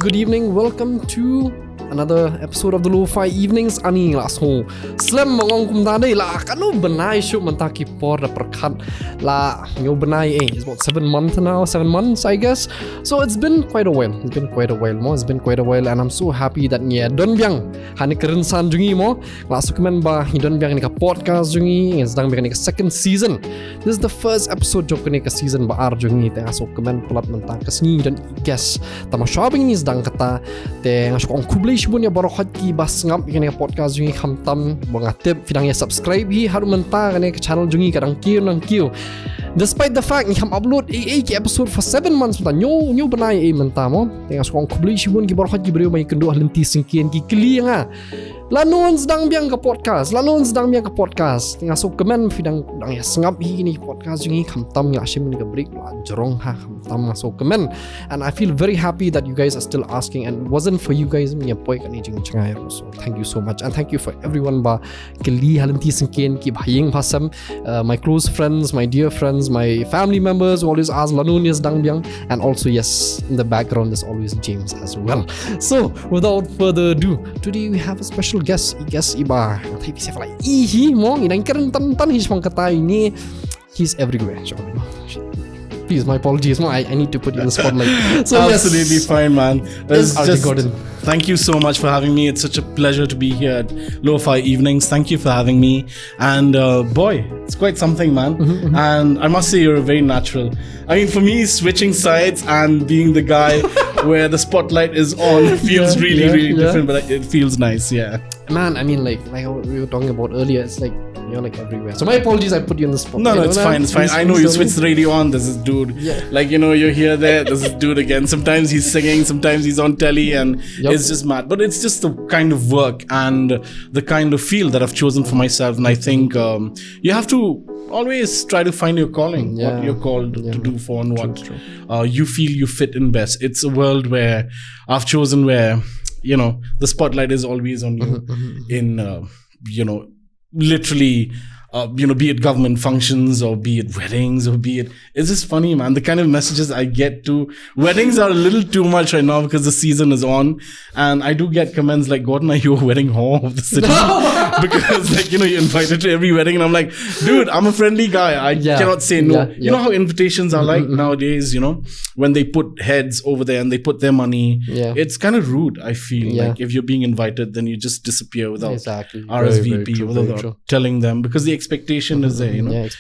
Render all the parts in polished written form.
good evening. Welcome to another episode of the Lofi Evenings. Ani lasso slam mong kum tadi la kanu benai show mentaki por da perkat la nyo benai it's about 7 months I guess. So it's been quite a while. It's been quite a while and I'm so happy that don biang hani kerensan jungi mo la sukemen ba don biang ni ka podcast jungi sedang biang ni ka second season. This is the first episode jok ni ka season ba ar jungi te aso kemen pelat mentang kesni dan guest tama shopping ni sedang kata te ngaso kong kublai Shibun ya baru ki bas ngap kini podcast jungi khamtam banga tip fidang ya subscribe hi haru menta kini ke channel jungi kadang kiu despite the fact ni ham upload ki episode for 7 months menta nyo benai menta mo tengah sokong kublai Shibun ki baru ki beriu mai kedua lenti singkian ki kelia Lanon sedang biang ke podcast tengah sok kemen fidang dang ya sengap hi ni podcast jungi khamtam ya shim ni ke break la jorong ha khamtam sok kemen and I feel very happy that you guys are still asking and it wasn't for you guys me poi kan jing changai so thank you so much and thank you for everyone ba keli halanti sengken ki bhaying phasam my close friends, my dear friends, my family members who always ask Lanon is dang biang and also yes in the background there's always James as well. So without further ado, today we have a special guest iba tapi siapa lagi ihi mo inang keren tan his pang kata ini he's everywhere. Please, my apologies. I need to put you in the spotlight. So absolutely fine, man. Gordon. Thank you so much for having me. It's such a pleasure to be here at Lofi Evenings. Thank you for having me. And boy, it's quite something, man. And I must say, you're very natural. I mean, for me, switching sides and being the guy where the spotlight is on feels really different, but it feels nice. Yeah. Man, I mean, like we were talking about earlier, it's like you're like everywhere. So my apologies, I put you in the spotlight. No, it's fine. I know you switch the radio on. There's this dude. Yeah. Like, you're here, there. There's this dude again. Sometimes he's singing, sometimes he's on telly, and it's just mad. But it's just the kind of work and the kind of field that I've chosen for myself. And I think you have to always try to find your calling, what you're called to do for, and what you feel you fit in best. It's a world where I've chosen where, the spotlight is always on you in, literally, be it government functions or be it weddings or be it, it's just funny, man. The kind of messages I get to weddings are a little too much right now because the season is on, and I do get comments like, Gordon, are you a wedding whore of the city? Because you're invited to every wedding, and I'm like, dude, I'm a friendly guy. I cannot say no. You know how invitations are like nowadays, when they put heads over there and they put their money. It's kind of rude, I feel. Like if you're being invited, then you just disappear without RSVP, without telling them, because the expectation is there,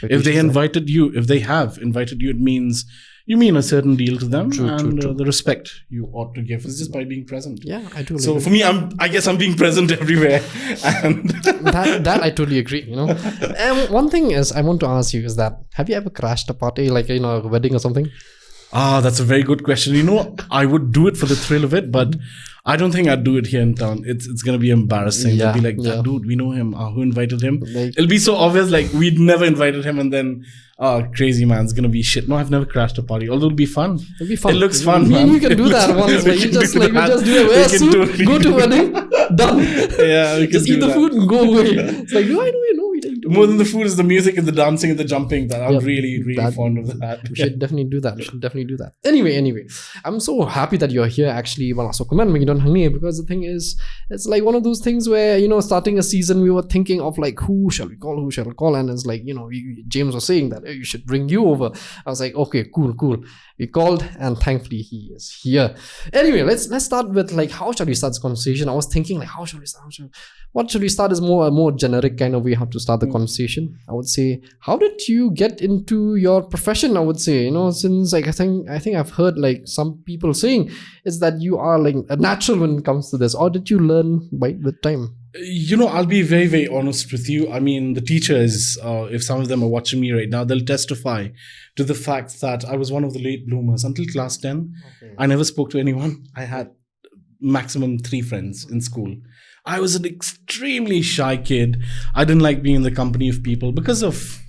if they invited you, if they have invited you, it means you mean a certain deal to them. True. The respect you ought to give is just by being present. I totally so agree. For me, I guess I'm being present everywhere, and that I totally agree. And one thing is I want to ask you is that have you ever crashed a party, like a wedding or something? That's a very good question. I would do it for the thrill of it, but I don't think I'd do it here in town. It's going to be embarrassing. They'll be like, that dude, we know him. Who invited him? It'll be so obvious, like we'd never invited him, and then, crazy man, it's going to be shit. No, I've never crashed a party, although it'll be fun. It'll be fun. It looks fun, man. You can do that once. You just do it. Wear a suit, totally go to a wedding, done. Yeah, we can just eat the food and go away. It's like, do I know? More than the food is the music and the dancing and the jumping. That I'm really fond of that. We should definitely do that. Anyway, I'm so happy that you're here actually. So comment me don't hang me, because the thing is, it's like one of those things where, starting a season, we were thinking of like, who shall we call? And it's like, James was saying that you should bring you over. I was like, okay, cool. We called and thankfully he is here. Anyway, let's start with like, how shall we start this conversation? I was thinking like, how should we start? What should we start is a more generic kind of way how to start the conversation. I would say, how did you get into your profession? I would say, since like I think I've heard like some people saying is that you are like a natural when it comes to this, or did you learn with time? I'll be very, very honest with you. I mean, the teachers, if some of them are watching me right now, they'll testify to the fact that I was one of the late bloomers until class 10. Okay. I never spoke to anyone. I had maximum 3 friends in school. I was an extremely shy kid. I didn't like being in the company of people because of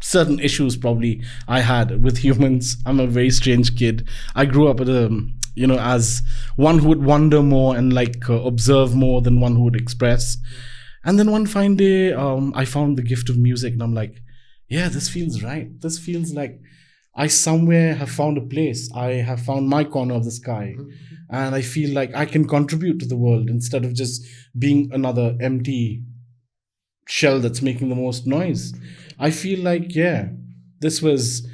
certain issues probably I had with humans. I'm a very strange kid. I grew up at as one who would wonder more and observe more than one who would express. And then one fine day, I found the gift of music and I'm like, yeah, this feels right. This feels like I somewhere have found a place. I have found my corner of the sky. And I feel like I can contribute to the world instead of just being another empty shell that's making the most noise. I feel like, yeah, this was,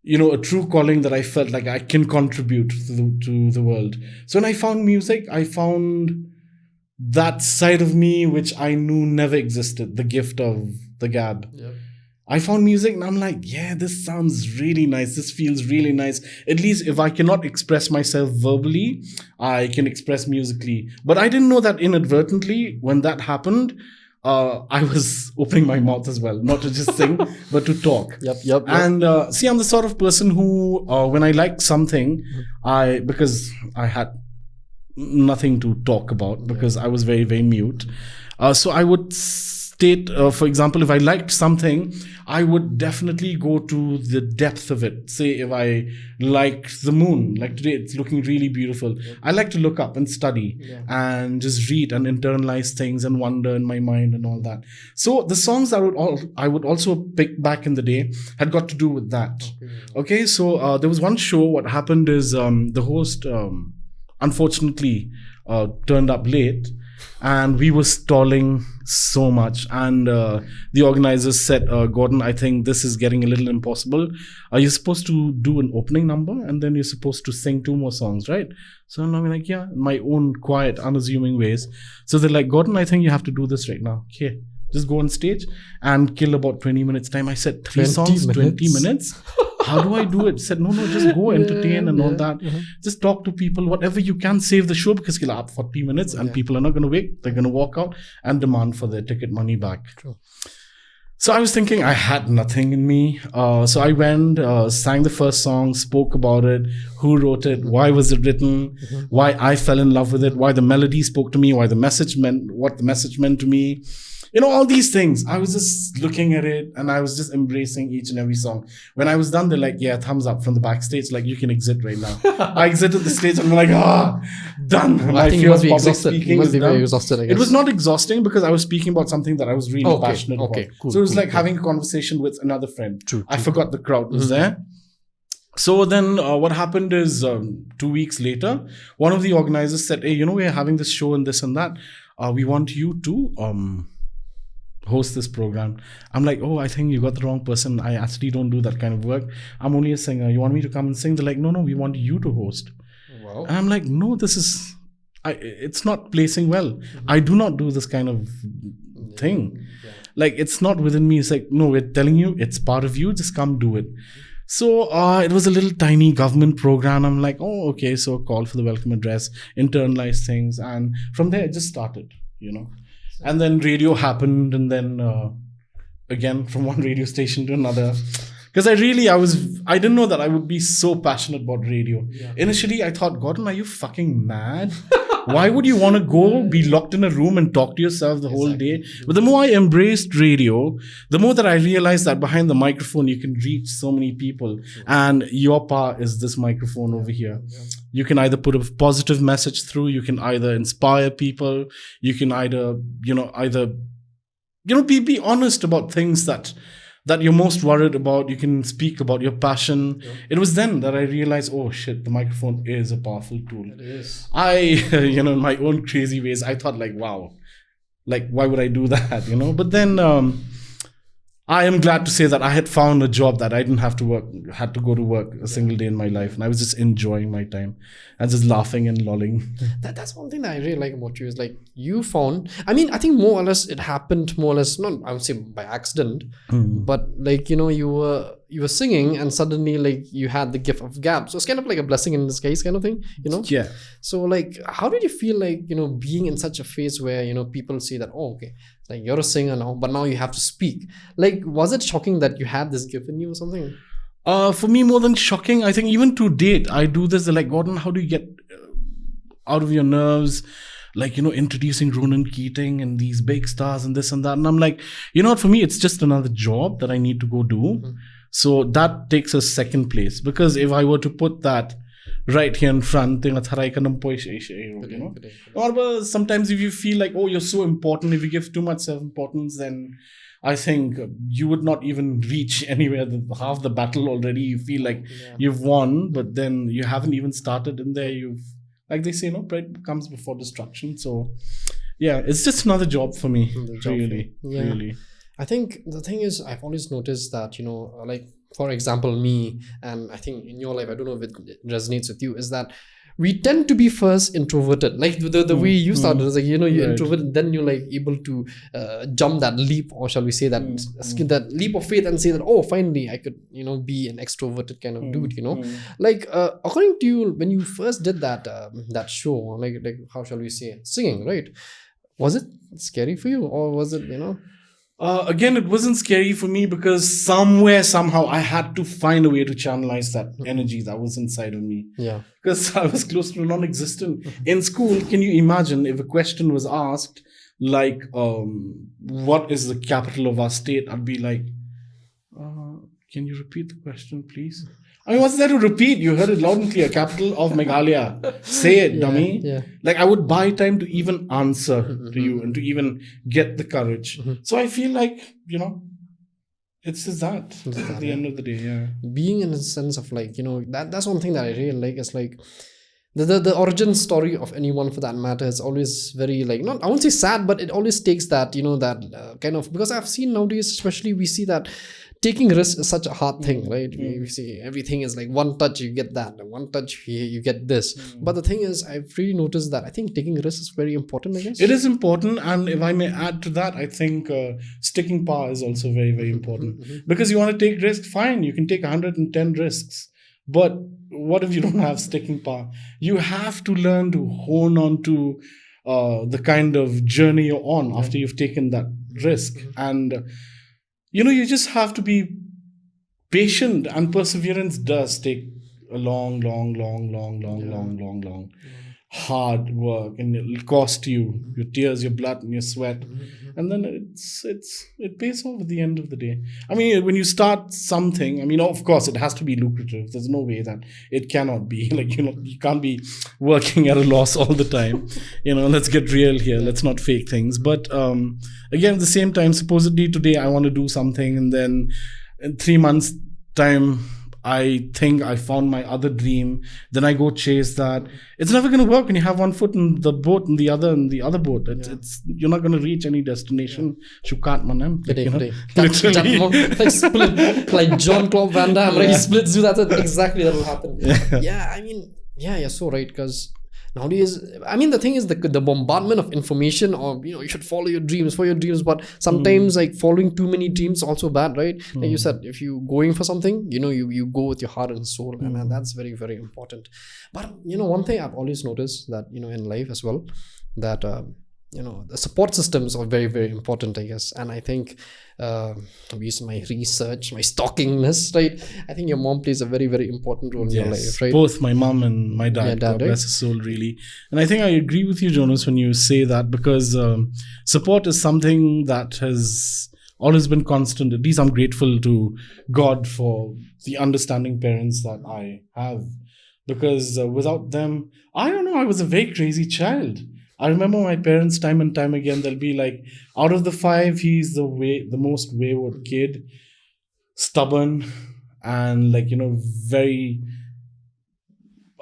a true calling that I felt like I can contribute to the world. So when I found music, I found that side of me which I knew never existed, the gift of the gab. Yep. I found music and I'm like, yeah, this sounds really nice. This feels really nice. At least if I cannot express myself verbally, I can express musically. But I didn't know that inadvertently, when that happened, I was opening my mouth as well, not to just sing, but to talk. Yep. And see, I'm the sort of person who, when I like something, because I had nothing to talk about, because I was very, very mute. So I would state, for example, if I liked something, I would definitely go to the depth of it. Say if I liked the moon, like today, it's looking really beautiful. Yeah. I like to look up and study and just read and internalize things and wonder in my mind and all that. So the songs I would also pick back in the day had got to do with that. Okay, so there was one show. What happened is the host unfortunately turned up late. And we were stalling so much. And the organizers said, Gordon, I think this is getting a little impossible. You're supposed to do an opening number and then you're supposed to sing 2 more songs, right? So I'm like, yeah, in my own quiet, unassuming ways. So they're like, Gordon, I think you have to do this right now. Okay, just go on stage and kill about 20 minutes time. I said, 3 songs, 20 minutes? How do I do it? Said, no, just go entertain and all that. Just talk to people, whatever you can, save the show, because you'll have 40 minutes and people are not going to wait. They're going to walk out and demand for their ticket money back. True. So I was thinking I had nothing in me. So I went, sang the first song, spoke about it, who wrote it, why was it written, why I fell in love with it, why the melody spoke to me, why the message meant, what the message meant to me. All these things. I was just looking at it and I was just embracing each and every song. When I was done, they're like, yeah, thumbs up from the backstage. Like, you can exit right now. I exited the stage and I'm like, done. I think you must be exhausted. You must be very exhausted, I guess. It was not exhausting because I was speaking about something that I was really passionate about. Cool, so it was like having a conversation with another friend. I forgot the crowd was there. So then what happened is 2 weeks later, one of the organizers said, hey, we're having this show and this and that. We want you to host this program. I'm like, I think you got the wrong person. I actually don't do that kind of work. I'm only a singer. You want me to come and sing? They're like, no, we want you to host. Wow. And I'm like, no, it's not placing well. I do not do this kind of thing. Like, it's not within me. It's like, no, we're telling you, it's part of you. Just come do it. So it was a little tiny government program. I'm like, okay. So call for the welcome address, internalize things. And from there, it just started, And then radio happened, and then again from one radio station to another. Because I didn't know that I would be so passionate about radio. Yeah. Initially, I thought, Gordon, are you fucking mad? Why would you want to go be locked in a room and talk to yourself the whole day? But the more I embraced radio, the more that I realized that behind the microphone, you can reach so many people. And your power is this microphone over here. Yeah. You can either put a positive message through, you can either inspire people, you can either be honest about things that you're most worried about. You can speak about your passion. Yeah. It was then that I realized, oh shit, the microphone is a powerful tool. It is. In my own crazy ways, I thought like, wow, like why would I do that, But then I am glad to say that I had found a job that I didn't had to go to work a single day in my life. And I was just enjoying my time and just laughing and lolling. That's one thing that I really like about you is like you found, I think more or less it happened more or less, not I would say by accident, but like, you were singing and suddenly like you had the gift of gab. So it's kind of like a blessing in disguise kind of thing, Yeah. So like, how did you feel like, being in such a phase where, people see that, okay, like you're a singer now, but now you have to speak. Like, was it shocking that you had this gift in you or something? For me, more than shocking, I think even to date, I do this. They're like, Gordon, how do you get out of your nerves? Like, introducing Ronan Keating and these big stars and this and that. And I'm like, for me, it's just another job that I need to go do. Mm-hmm. So that takes a second place. Because if I were to put that right here in front, or sometimes if you feel like, you're so important, if you give too much self-importance, then I think you would not even reach anywhere. Half the battle already, you feel like you've won, but then you haven't even started in there. Like they say, pride comes before destruction. So, yeah, it's just another job for me. Really. I think the thing is, I've always noticed that, like, for example, me, and I think in your life, I don't know if it resonates with you, is that we tend to be first introverted. Like the way you started, is like, you're introverted, then you're like able to jump that leap, or shall we say that that leap of faith and say that, oh, finally I could, be an extroverted kind of dude, Like, according to you, when you first did that show, like how shall we say it? Singing, right? Was it scary for you, or was it, Again, it wasn't scary for me because somehow, I had to find a way to channelize that energy that was inside of me. Yeah. Because I was close to non-existent. In school, can you imagine if a question was asked, like, what is the capital of our state? I'd be like, can you repeat the question, please? I mean, what's there to repeat? You heard it loud and clear. Capital of Meghalaya. Say it, dummy. Yeah. Like, I would buy time to even answer to you and to even get the courage. So I feel like, it's just that at the end of the day. Yeah. Being in a sense of like, that's one thing that I really like. Is like the origin story of anyone for that matter is always very like, I won't say sad, but it always takes that, that kind of, because I've seen nowadays, especially we see that taking risks is such a hard thing, right? We see everything is like one touch, you get that, and one touch, you get this. But the thing is, I've really noticed that I think taking risks is very important, I guess. It is important. And if I may add to that, I think sticking power is also very, very important. Because you want to take risks, fine, you can take 110 risks. But what if you don't have sticking power? You have to learn to hone on to the kind of journey you're on after you've taken that risk. And you just have to be patient, and perseverance does take a long hard work, and it'll cost you your tears, your blood, and your sweat. And then it pays off at the end of the day. I mean, when you start something, of course, it has to be lucrative. There's no way that it cannot be. Like, you can't be working at a loss all the time. Let's get real here. Let's not fake things. But again, at the same time, supposedly today I want to do something, and then in 3 months' time, I think I found my other dream. Then I go chase that. It's never going to work when you have one foot in the boat and the other in the other boat. You're not going to reach any destination. Shukat manem. Literally. Like split, like Jean-Claude Van Damme, right? He splits you. That's exactly that will happen. Yeah, you're so right, because nowadays, the thing is the bombardment of information, or you should follow your dreams, but sometimes like following too many dreams is also bad, right? Like you said, if you going for something, you go with your heart and soul, and that's very, very important. But one thing I've always noticed that in life as well, that the support systems are very, very important, I guess. And I think based on my research, my stalkingness, right, I think your mom plays a very, very important role in your life, right? Both my mom and my dad, God bless his soul, really. And I think I agree with you, Jonas, when you say that, because support is something that has always been constant. At least I'm grateful to God for the understanding parents that I have, because without them, I don't know, I was a very crazy child. I remember my parents time and time again, they'll be like, out of the 5, he's the most wayward kid, stubborn, and very,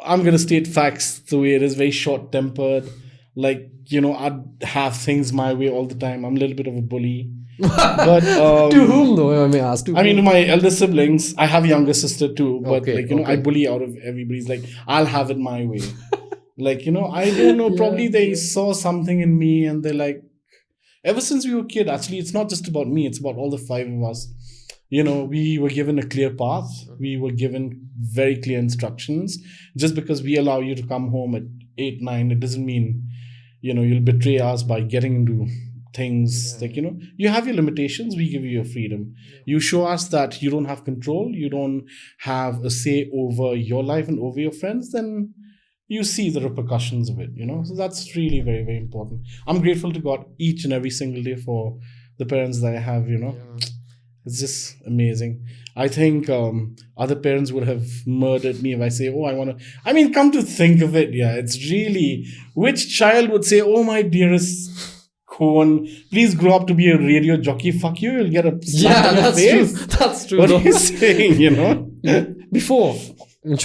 I'm going to state facts the way it is, very short-tempered. Like, I'd have things my way all the time. I'm a little bit of a bully. But to whom though, I may ask? To my elder siblings. I have a younger sister too, but I bully out of everybody's like, I'll have it my way. Like, I don't know, probably they saw something in me, and they're like, ever since we were kid, actually, it's not just about me, it's about all the 5 of us. We were given a clear path. We were given very clear instructions. Just because we allow you to come home at 8, 9, it doesn't mean, you'll betray us by getting into things. Like, you have your limitations, we give you your freedom. You show us that you don't have control, you don't have a say over your life and over your friends, then you see the repercussions of it, So that's really very, very important. I'm grateful to God each and every single day for the parents that I have, It's just amazing. I think other parents would have murdered me if I say, come to think of it, it's really, which child would say, oh, my dearest cone. Please grow up to be a radio jockey. Fuck you, you'll get a slap in your that's face. true. That's true. What though. are you saying, you know? Before,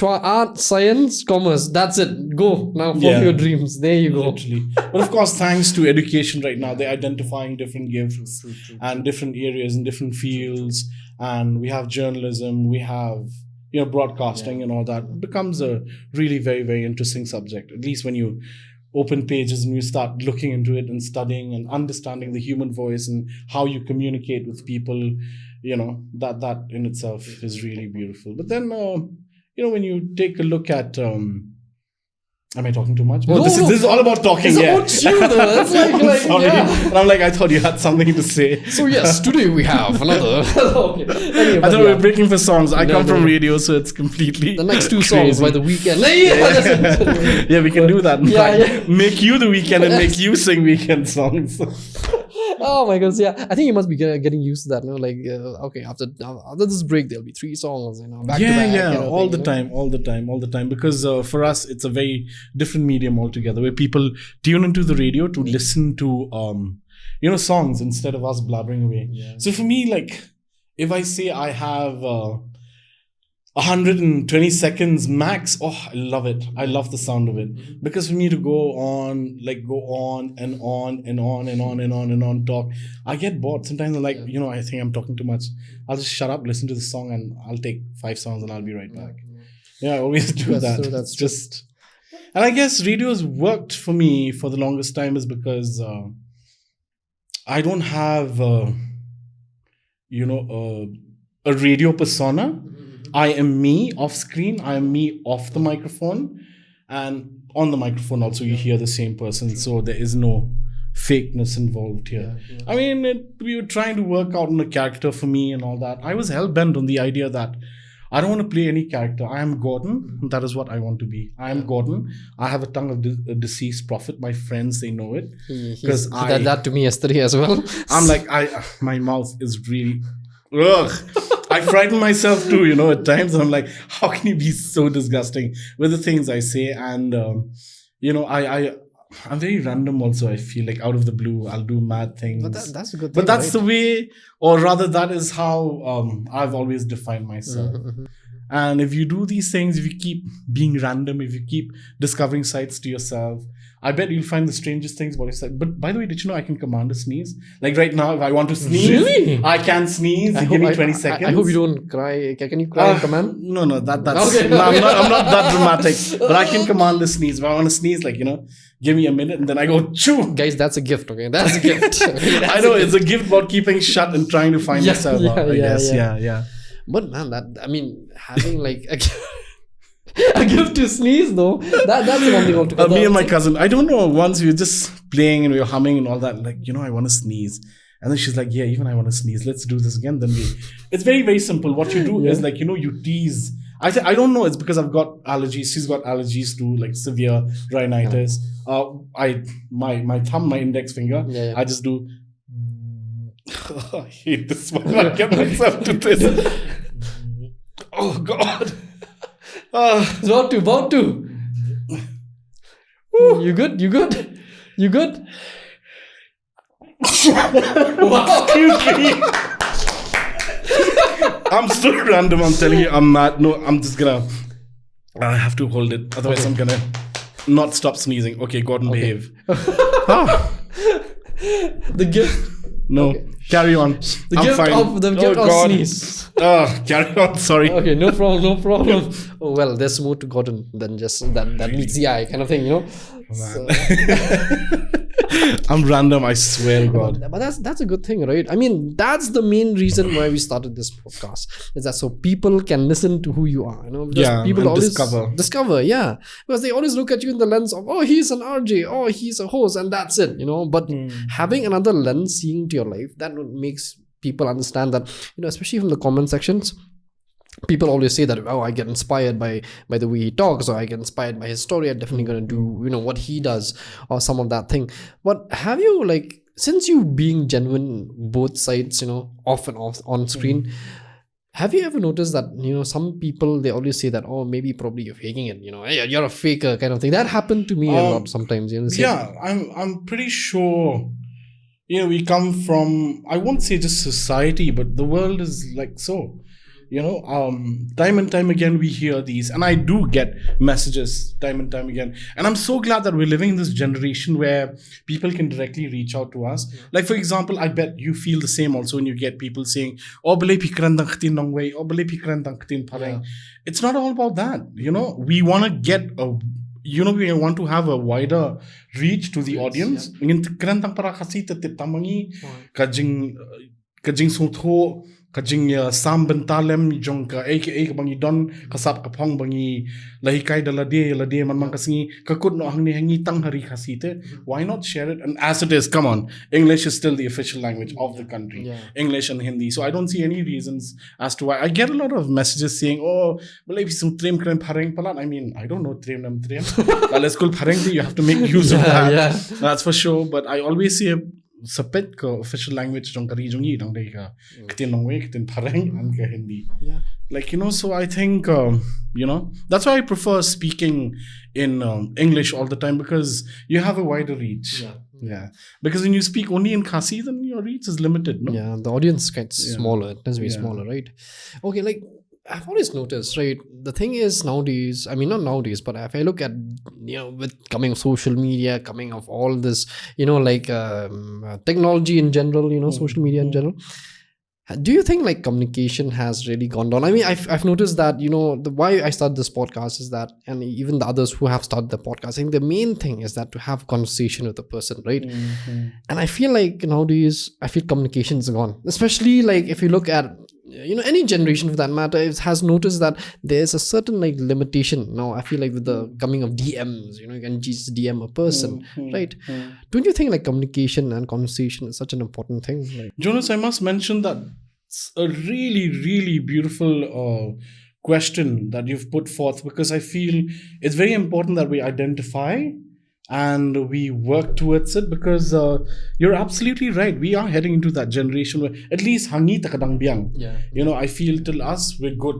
art, science, commerce. That's it. Go now. Follow Yeah. your dreams. There you go. Literally. But of course, thanks to education right now, they're identifying different gifts and different areas and different fields. And we have journalism, we have broadcasting and all that. It becomes a really very, very interesting subject. At least when you open pages and you start looking into it and studying and understanding the human voice and how you communicate with people, that in itself is really beautiful. But then, when you take a look at, am I talking too much? Oh, No, this is all about talking. It's Yeah. about you, though. That's like Sorry. yeah. And I'm like, I thought you had something to say. So yes, today we have another. Okay. Anyway, I but thought we were breaking for songs. I No, come from no. radio, so it's completely the next two songs crazy. by The Weeknd. Yeah, Yeah, we can do that. Yeah, yeah. Make you the weekend and make you sing weekend songs. Oh my goodness, yeah. I think you must be getting used to that. Like, okay, after this break, there'll be 3 songs. Back to back. kind of all thing, the time. Because for us, it's a very different medium altogether, where people tune into the radio to listen to songs instead of us blabbering away. Yeah. So for me, like, if I say I have 120 seconds max, I love it. I love the sound of it. Because for me to go on and on and on and on and on and on talk, I get bored. Sometimes I'm like, I think I'm talking too much. I'll just shut up, listen to the song, and I'll take 5 songs and I'll be right back. Yeah, I always do that. True, It's just, and I guess radio's worked for me for the longest time is because I don't have, a radio persona. I am me off screen. I am me off the microphone. And on the microphone also you hear the same person. So there is no fakeness involved here. Yeah. I mean, we were trying to work out on a character for me and all that. I was hell-bent on the idea that I don't want to play any character. I am Gordon. That is what I want to be. I am Gordon. I have a tongue of a deceased prophet. My friends, they know it. Because he did that to me yesterday as well. I'm like, my mouth is really... Ugh. I frighten myself too, at times. I'm like, how can you be so disgusting with the things I say? And, I'm very random also. I feel like out of the blue, I'll do mad things. But that's a good thing. But that's right? the way, or rather that is how I've always defined myself. And if you do these things, if you keep being random, if you keep discovering sides to yourself, I bet you'll find the strangest things about yourself. But by the way, did you know I can command a sneeze? Like right now, if I want to sneeze, Really? I can sneeze. You give me 20 seconds. I hope you don't cry. Can you cry in command? No, that's Okay. no, I'm not that dramatic. But I can command the sneeze. If I want to sneeze, give me a minute and then I go chew. Guys, that's a gift, okay? That's a gift. I know it's a gift about keeping shut and trying to find yourself out. I guess. Yeah. But man, having like a gift to sneeze though, that's the one thing altogether. Me and my cousin, I don't know, once we were just playing and we were humming and all that, like, I want to sneeze. And then she's like, yeah, even I want to sneeze. Let's do this again. Then it's very, very simple. What you do is you tease. I don't know. It's because I've got allergies. She's got allergies to like severe rhinitis. My thumb, my index finger, I just do. I hate this one. I get myself to this. Oh God. About to. You good? Wow. Excuse me. I'm so random. I'm telling you, I'm not. No, I'm just gonna. I have to hold it. Otherwise, I'm gonna not stop sneezing. Okay, Gordon, behave. The gift. No, carry on. The I'm gift fine. of the gift of sneeze. Carry on. Sorry. Okay, no problem. Oh well, there's more to Gordon than just that meets the eye kind of thing, So, I'm random, I swear to God. but that's a good thing, right? I mean, that's the main reason why we started this podcast. Is that so people can listen to who you are, Because people and always discover. Yeah. Because they always look at you in the lens of, oh, he's an RJ, oh, he's a host, and that's it, But having another lens seeing to your life, that makes people understand that, especially from the comment sections. People always say that, I get inspired by the way he talks, or I get inspired by his story. I'm definitely going to do, what he does, or some of that thing. But have you, since you being genuine both sides, off and off on screen, have you ever noticed that, some people, they always say that, oh, maybe probably you're faking it, hey, you're a faker kind of thing. That happened to me a lot sometimes, Yeah, I'm pretty sure we come from, I won't say just society, but the world is like so. Time and time again we hear these, and I do get messages time and time again. And I'm so glad that we're living in this generation where people can directly reach out to us. Like, for example, I bet you feel the same also when you get people saying, "Oh, bale pikran dang ktin nong way, oh, bale pikran dang ktin pareng." It's not all about that. We want to get we want to have a wider reach to the audience. Ngin tikran dang para kasi tamangi kajing sutho kajing sam bentalem jong ka aka bangi don kasap kapong bangi lahikai lade man man kasingi kakut no hangni hangi tang hari khasite. Why not share it? And as it is, come on, English is still the official language of the country. English and Hindi. So I don't see any reasons as to why. I get a lot of messages saying, "Oh, believe some trim krem pareng palat." I mean, I don't know trim nam trim. But let's call pareng. You have to make use of that. That's for sure. But I always say sapet ko official language jong kari jong yi dang dei ka kitin long way kitin pareng and ka Hindi. Like, so I think that's why I prefer speaking in English all the time, because you have a wider reach. Because when you speak only in Khasi, then your reach is limited, no? Yeah, the audience gets smaller. It tends to be smaller, right? Okay, like I've always noticed, right? The thing is nowadays, I mean, not nowadays, but if I look at, with coming of social media, coming of all this, technology in general, social media in general, do you think like communication has really gone down? I mean, I've noticed that, why I started this podcast is that, and even the others who have started the podcast, I think the main thing is that to have a conversation with a person, right? And I feel like nowadays, communication is gone. Especially like if you look at, any generation for that matter, it has noticed that there's a certain like limitation. Now, I feel like with the coming of DMs, you can just DM a person, right? Don't you think like communication and conversation is such an important thing? Like, Jonas, I must mention that it's a really, really beautiful question that you've put forth, because I feel it's very important that we identify and we work towards it, because you're absolutely right. We are heading into that generation where at least hangi takadang biang. I feel till us we're good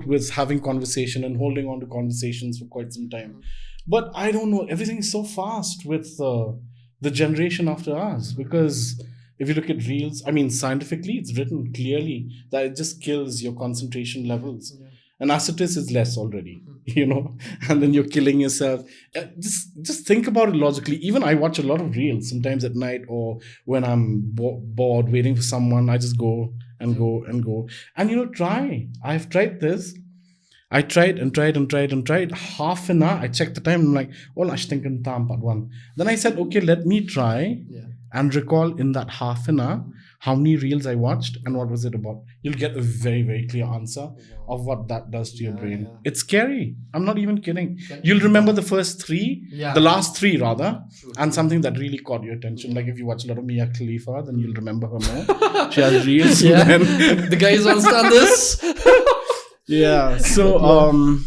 with having conversation and holding on to conversations for quite some time. But I don't know, everything is so fast with the generation after us, because if you look at reels, I mean, scientifically it's written clearly that it just kills your concentration levels. And as it is, it's less already, and then you're killing yourself. Just think about it logically. Even I watch a lot of reels sometimes at night, or when I'm bored waiting for someone, I just go and go and go. And try. I've tried this. I tried and tried and tried and tried. Half an hour, I checked the time, and I'm like, well, I think I'm part one. Then I said, okay, let me try and recall in that half an hour how many reels I watched and what was it about. You'll get a very, very clear answer of what that does to your brain. It's scary. I'm not even kidding. You'll remember the first three, the last three rather, and something that really caught your attention. Like if you watch a lot of Mia Khalifa, then you'll remember her more. She has reels. The guys understand this. So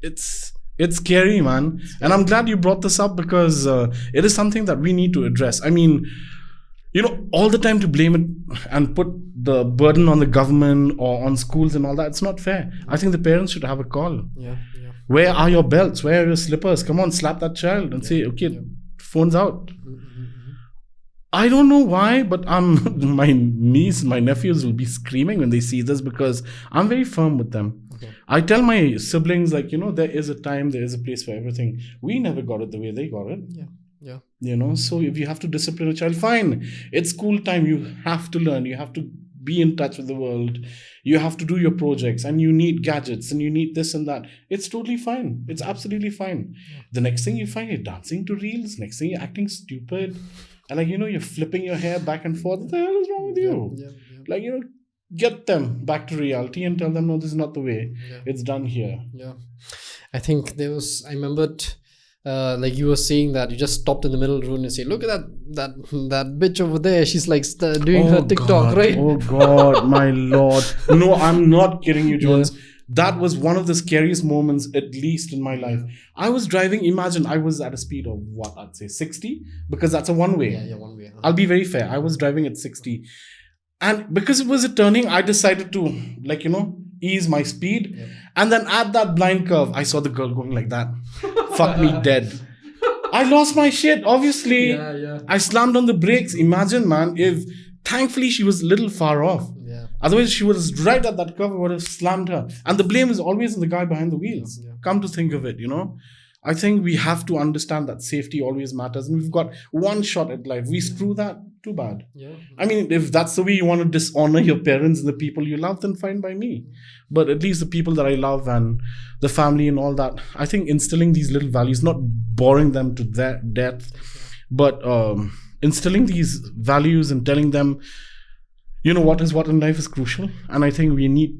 it's scary, man. And I'm glad you brought this up, because it is something that we need to address. I mean, all the time to blame it and put the burden on the government or on schools and all that, it's not fair. I think the parents should have a call. Where are your belts? Where are your slippers? Come on, slap that child and say, okay, phone's out. I don't know why, but my niece, my nephews will be screaming when they see this, because I'm very firm with them. I tell my siblings, like, there is a time, there is a place for everything. We never got it the way they got it. So if you have to discipline a child, fine. It's school time. You have to learn. You have to be in touch with the world. You have to do your projects, and you need gadgets, and you need this and that. It's totally fine. It's absolutely fine. The next thing you find, you're dancing to reels. Next thing you're acting stupid. And you're flipping your hair back and forth. What the hell is wrong with you? Get them back to reality and tell them, no, this is not the way. It's done here. I think I remembered, like you were saying that you just stopped in the middle of the room and say, look at that bitch over there. She's like doing her TikTok, God. right? Oh God, my Lord. No, I'm not kidding you, Jones. That was one of the scariest moments, at least in my life. I was driving, imagine I was at a speed of what, I'd say 60, because that's a one-way. One way. I'll be very fair. I was driving at 60. And because it was a turning, I decided to, ease my speed. And then at that blind curve, I saw the girl going like that. Fuck me dead. I lost my shit, obviously. Yeah. I slammed on the brakes. Imagine, man, if thankfully she was a little far off. Yeah. Otherwise, she was right at that curve, I would have slammed her. And the blame is always on the guy behind the wheels. Yeah. Come to think of it, I think we have to understand that safety always matters. And we've got one shot at life. We screw that, too bad. Yeah. I mean, if that's the way you want to dishonor your parents and the people you love, then fine by me. But at least the people that I love and the family and all that, I think instilling these little values, not boring them to death, but instilling these values and telling them, what is what in life is crucial. And I think we need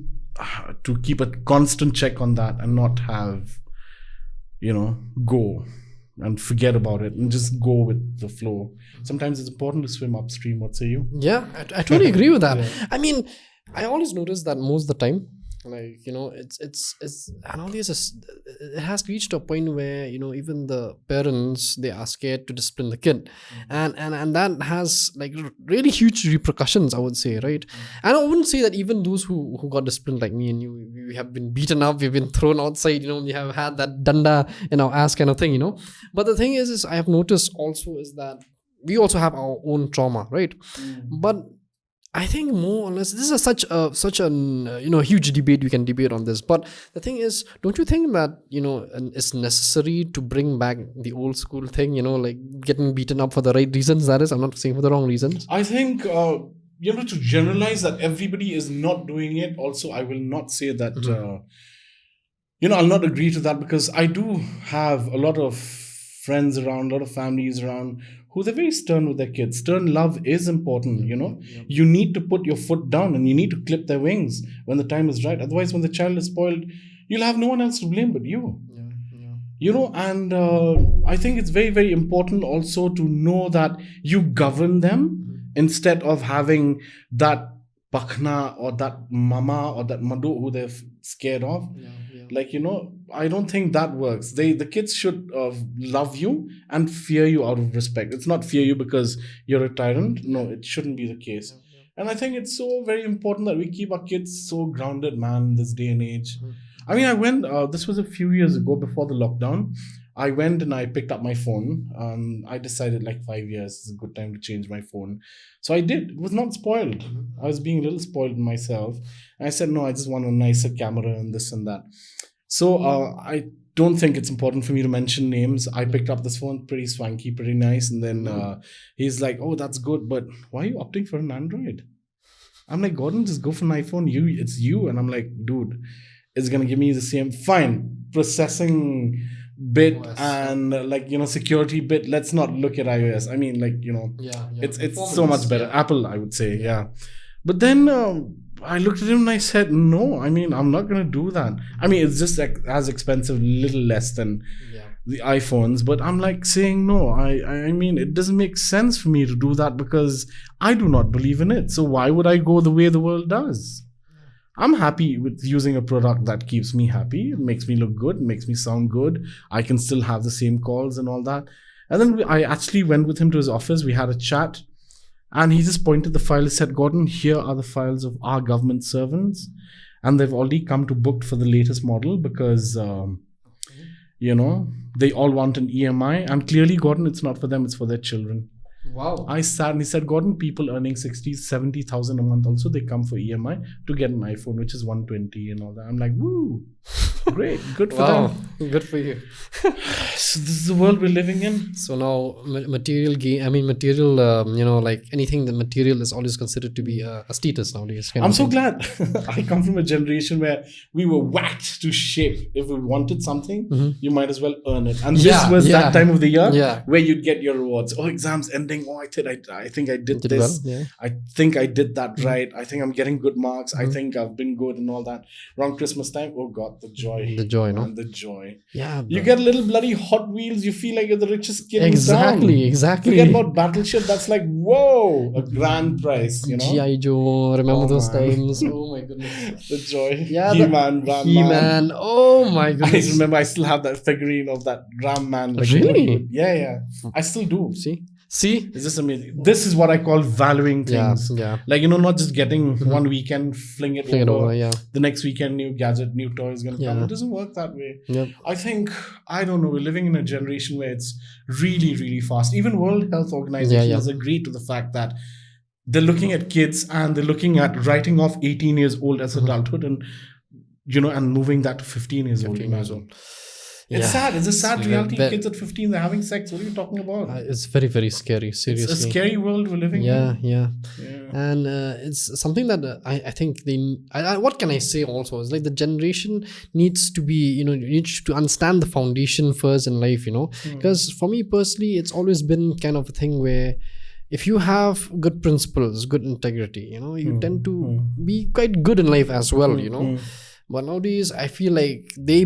to keep a constant check on that and not have, go and forget about it and just go with the flow. Sometimes it's important to swim upstream. What say you? Yeah, I totally agree with that. Yeah. I mean, I always notice that most of the time, like, it's and all this it has reached a point where, even the parents, they are scared to discipline the kid. And that has like really huge repercussions, I would say, right? And I wouldn't say that even those who got disciplined like me and you, we have been beaten up, we've been thrown outside, we have had that danda in our ass kind of thing, But the thing is I have noticed also is that we also have our own trauma, right? But I think more or less, this is such a huge debate we can debate on this. But the thing is, don't you think that, it's necessary to bring back the old school thing, like getting beaten up for the right reasons, that is, I'm not saying for the wrong reasons. I think, to generalize that everybody is not doing it. Also, I will not say that, I'll not agree to that because I do have a lot of friends around, a lot of families around who they're very stern with their kids. Stern love is important, You need to put your foot down and you need to clip their wings when the time is right. Otherwise, when the child is spoiled, you'll have no one else to blame but you. And I think it's very, very important also to know that you govern them instead of having that pakhna or that mama or that madu who they're scared of. Like, I don't think that works. The kids should love you and fear you out of respect. It's not fear you because you're a tyrant. No, it shouldn't be the case. And I think it's so very important that we keep our kids so grounded, man, this day and age. I mean, I went, this was a few years ago before the lockdown. I went and I picked up my phone. I decided like 5 years is a good time to change my phone. So I did. It was not spoiled. I was being a little spoiled myself. And I said, no, I just want a nicer camera and this and that. So I don't think it's important for me to mention names. I picked up this phone, pretty swanky, pretty nice. And then he's like, oh, that's good. But why are you opting for an Android? I'm like, Gordon, just go for an iPhone. It's you. And I'm like, dude, it's going to give me the same. Fine. Processing bit and security bit. Let's not look at iOS. I mean, it's so much better. Apple, I would say. Yeah. But then I looked at him and I said, no, I mean, I'm not going to do that. I mean, it's just like as expensive, little less than the iPhones. But I'm like saying, no, I mean, it doesn't make sense for me to do that because I do not believe in it. So why would I go the way the world does? I'm happy with using a product that keeps me happy. It makes me look good. It makes me sound good. I can still have the same calls and all that. And then I actually went with him to his office. We had a chat. And he just pointed the file and said, Gordon, here are the files of our government servants. And they've already come to booked for the latest model because, they all want an EMI. And clearly, Gordon, it's not for them, it's for their children. Wow. I sat and he said, Gordon, people earning 60, 70,000 a month also, they come for EMI to get an iPhone, which is 120 and all that. I'm like, woo, great, good for them. Good for you. So this is the world we're living in. So now material like anything that material is always considered to be a status nowadays. I'm so glad I come from a generation where we were whacked to shape. If we wanted something, you might as well earn it. And this was that time of the year where you'd get your rewards. Oh, exams ending. Oh, I think I did this. Well, I think I did that right. I think I'm getting good marks. I think I've been good and all that. Around Christmas time, oh God, the joy. The joy, man, the joy. Yeah. You get little bloody Hot Wheels. You feel like you're the richest kid in town. Exactly. Forget about Battleship. That's like, whoa, a grand price, G.I. Joe, remember those times? Oh my goodness. The joy. Yeah, He-Man, Ram He-Man. Oh my goodness. I remember I still have that figurine of that Ram Man. Like, really? Yeah. I still do. See? It's just amazing. This is what I call valuing things. Yeah. Like, not just getting one weekend, fling it over. Yeah. The next weekend, new gadget, new toys. is going to come. It doesn't work that way. Yep. I think, I don't know, we're living in a generation where it's really, really fast. Even World Health Organization has agreed to the fact that they're looking at kids and they're looking at writing off 18 years old as adulthood and, and moving that to 15 years old. It's sad. It's a sad reality. Kids at 15, they're having sex. What are you talking about? It's very, very scary. Seriously. It's a scary world we're living in. Yeah. And it's something that I think what can I say also? It's like the generation needs to be, needs to understand the foundation first in life, Because for me personally, it's always been kind of a thing where if you have good principles, good integrity, you tend to be quite good in life as well, But nowadays, I feel like they're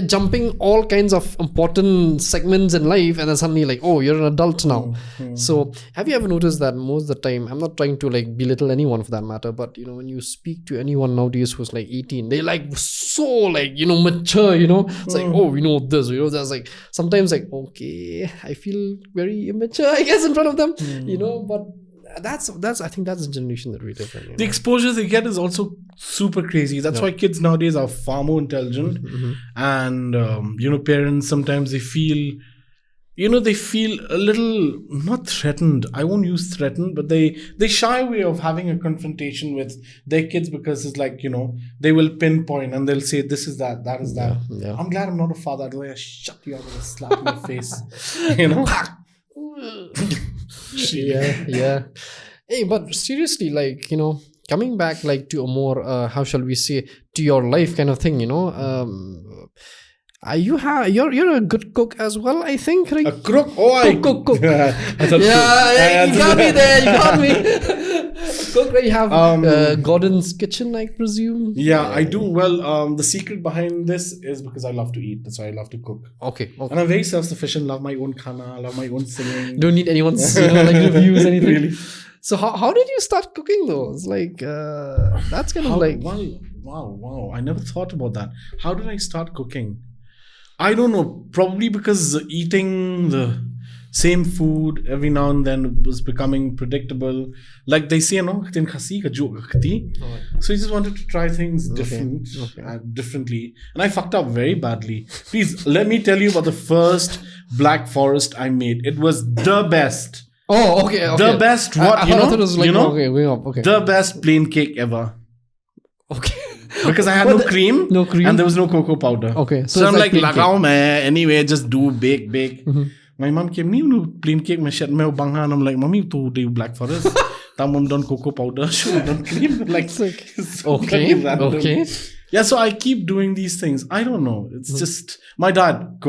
jumping all kinds of important segments in life and then suddenly like, oh, you're an adult now. So have you ever noticed that most of the time, I'm not trying to like belittle anyone for that matter, but when you speak to anyone nowadays who's like 18, they like so like, mature, it's like, oh, we know this, there's like, sometimes like, okay, I feel very immature, I guess, in front of them, but that's I think that's the generation that we live in. The exposure they get is also super crazy. That's why kids nowadays are far more intelligent, and parents sometimes they feel a little not threatened. I won't use threatened, but they shy away of having a confrontation with their kids because it's like they will pinpoint and they'll say this is that is that. Yeah. I'm glad I'm not a father. I'd like shut you up and slap in your face. Yeah. Hey, but seriously, like, coming back like to a more, how shall we say, to your life kind of thing, you're a good cook as well, I think, right? A cook? Oh, cook. Yeah, you got me there, you got me. Cook, right? You have Gordon's Kitchen, I presume. Yeah, I do. Well, the secret behind this is because I love to eat. That's why I love to cook. Okay. And I'm very self-sufficient. Love my own khana. Love my own singing. Don't need anyone's reviews, anything. Really. So how did you start cooking though? It's like that's kind of like wow. I never thought about that. How did I start cooking? I don't know. Probably because eating the same food every now and then was becoming predictable. Like they say, so you just wanted to try things differently. And I fucked up very badly. Please, let me tell you about the first Black Forest I made. It was the best. Oh, okay. The best what? I thought it was like, okay. The best plain cake ever. Okay. Because I had no cream and there was no cocoa powder. Okay. So I'm like, lagao man. Anyway, just do bake. Mm-hmm. My mom came, plain cake, and I'm like, Mommy, to do Black Forest. Mom done cocoa powder, she done cream. Like, okay. Yeah, so I keep doing these things. I don't know. It's just, my dad,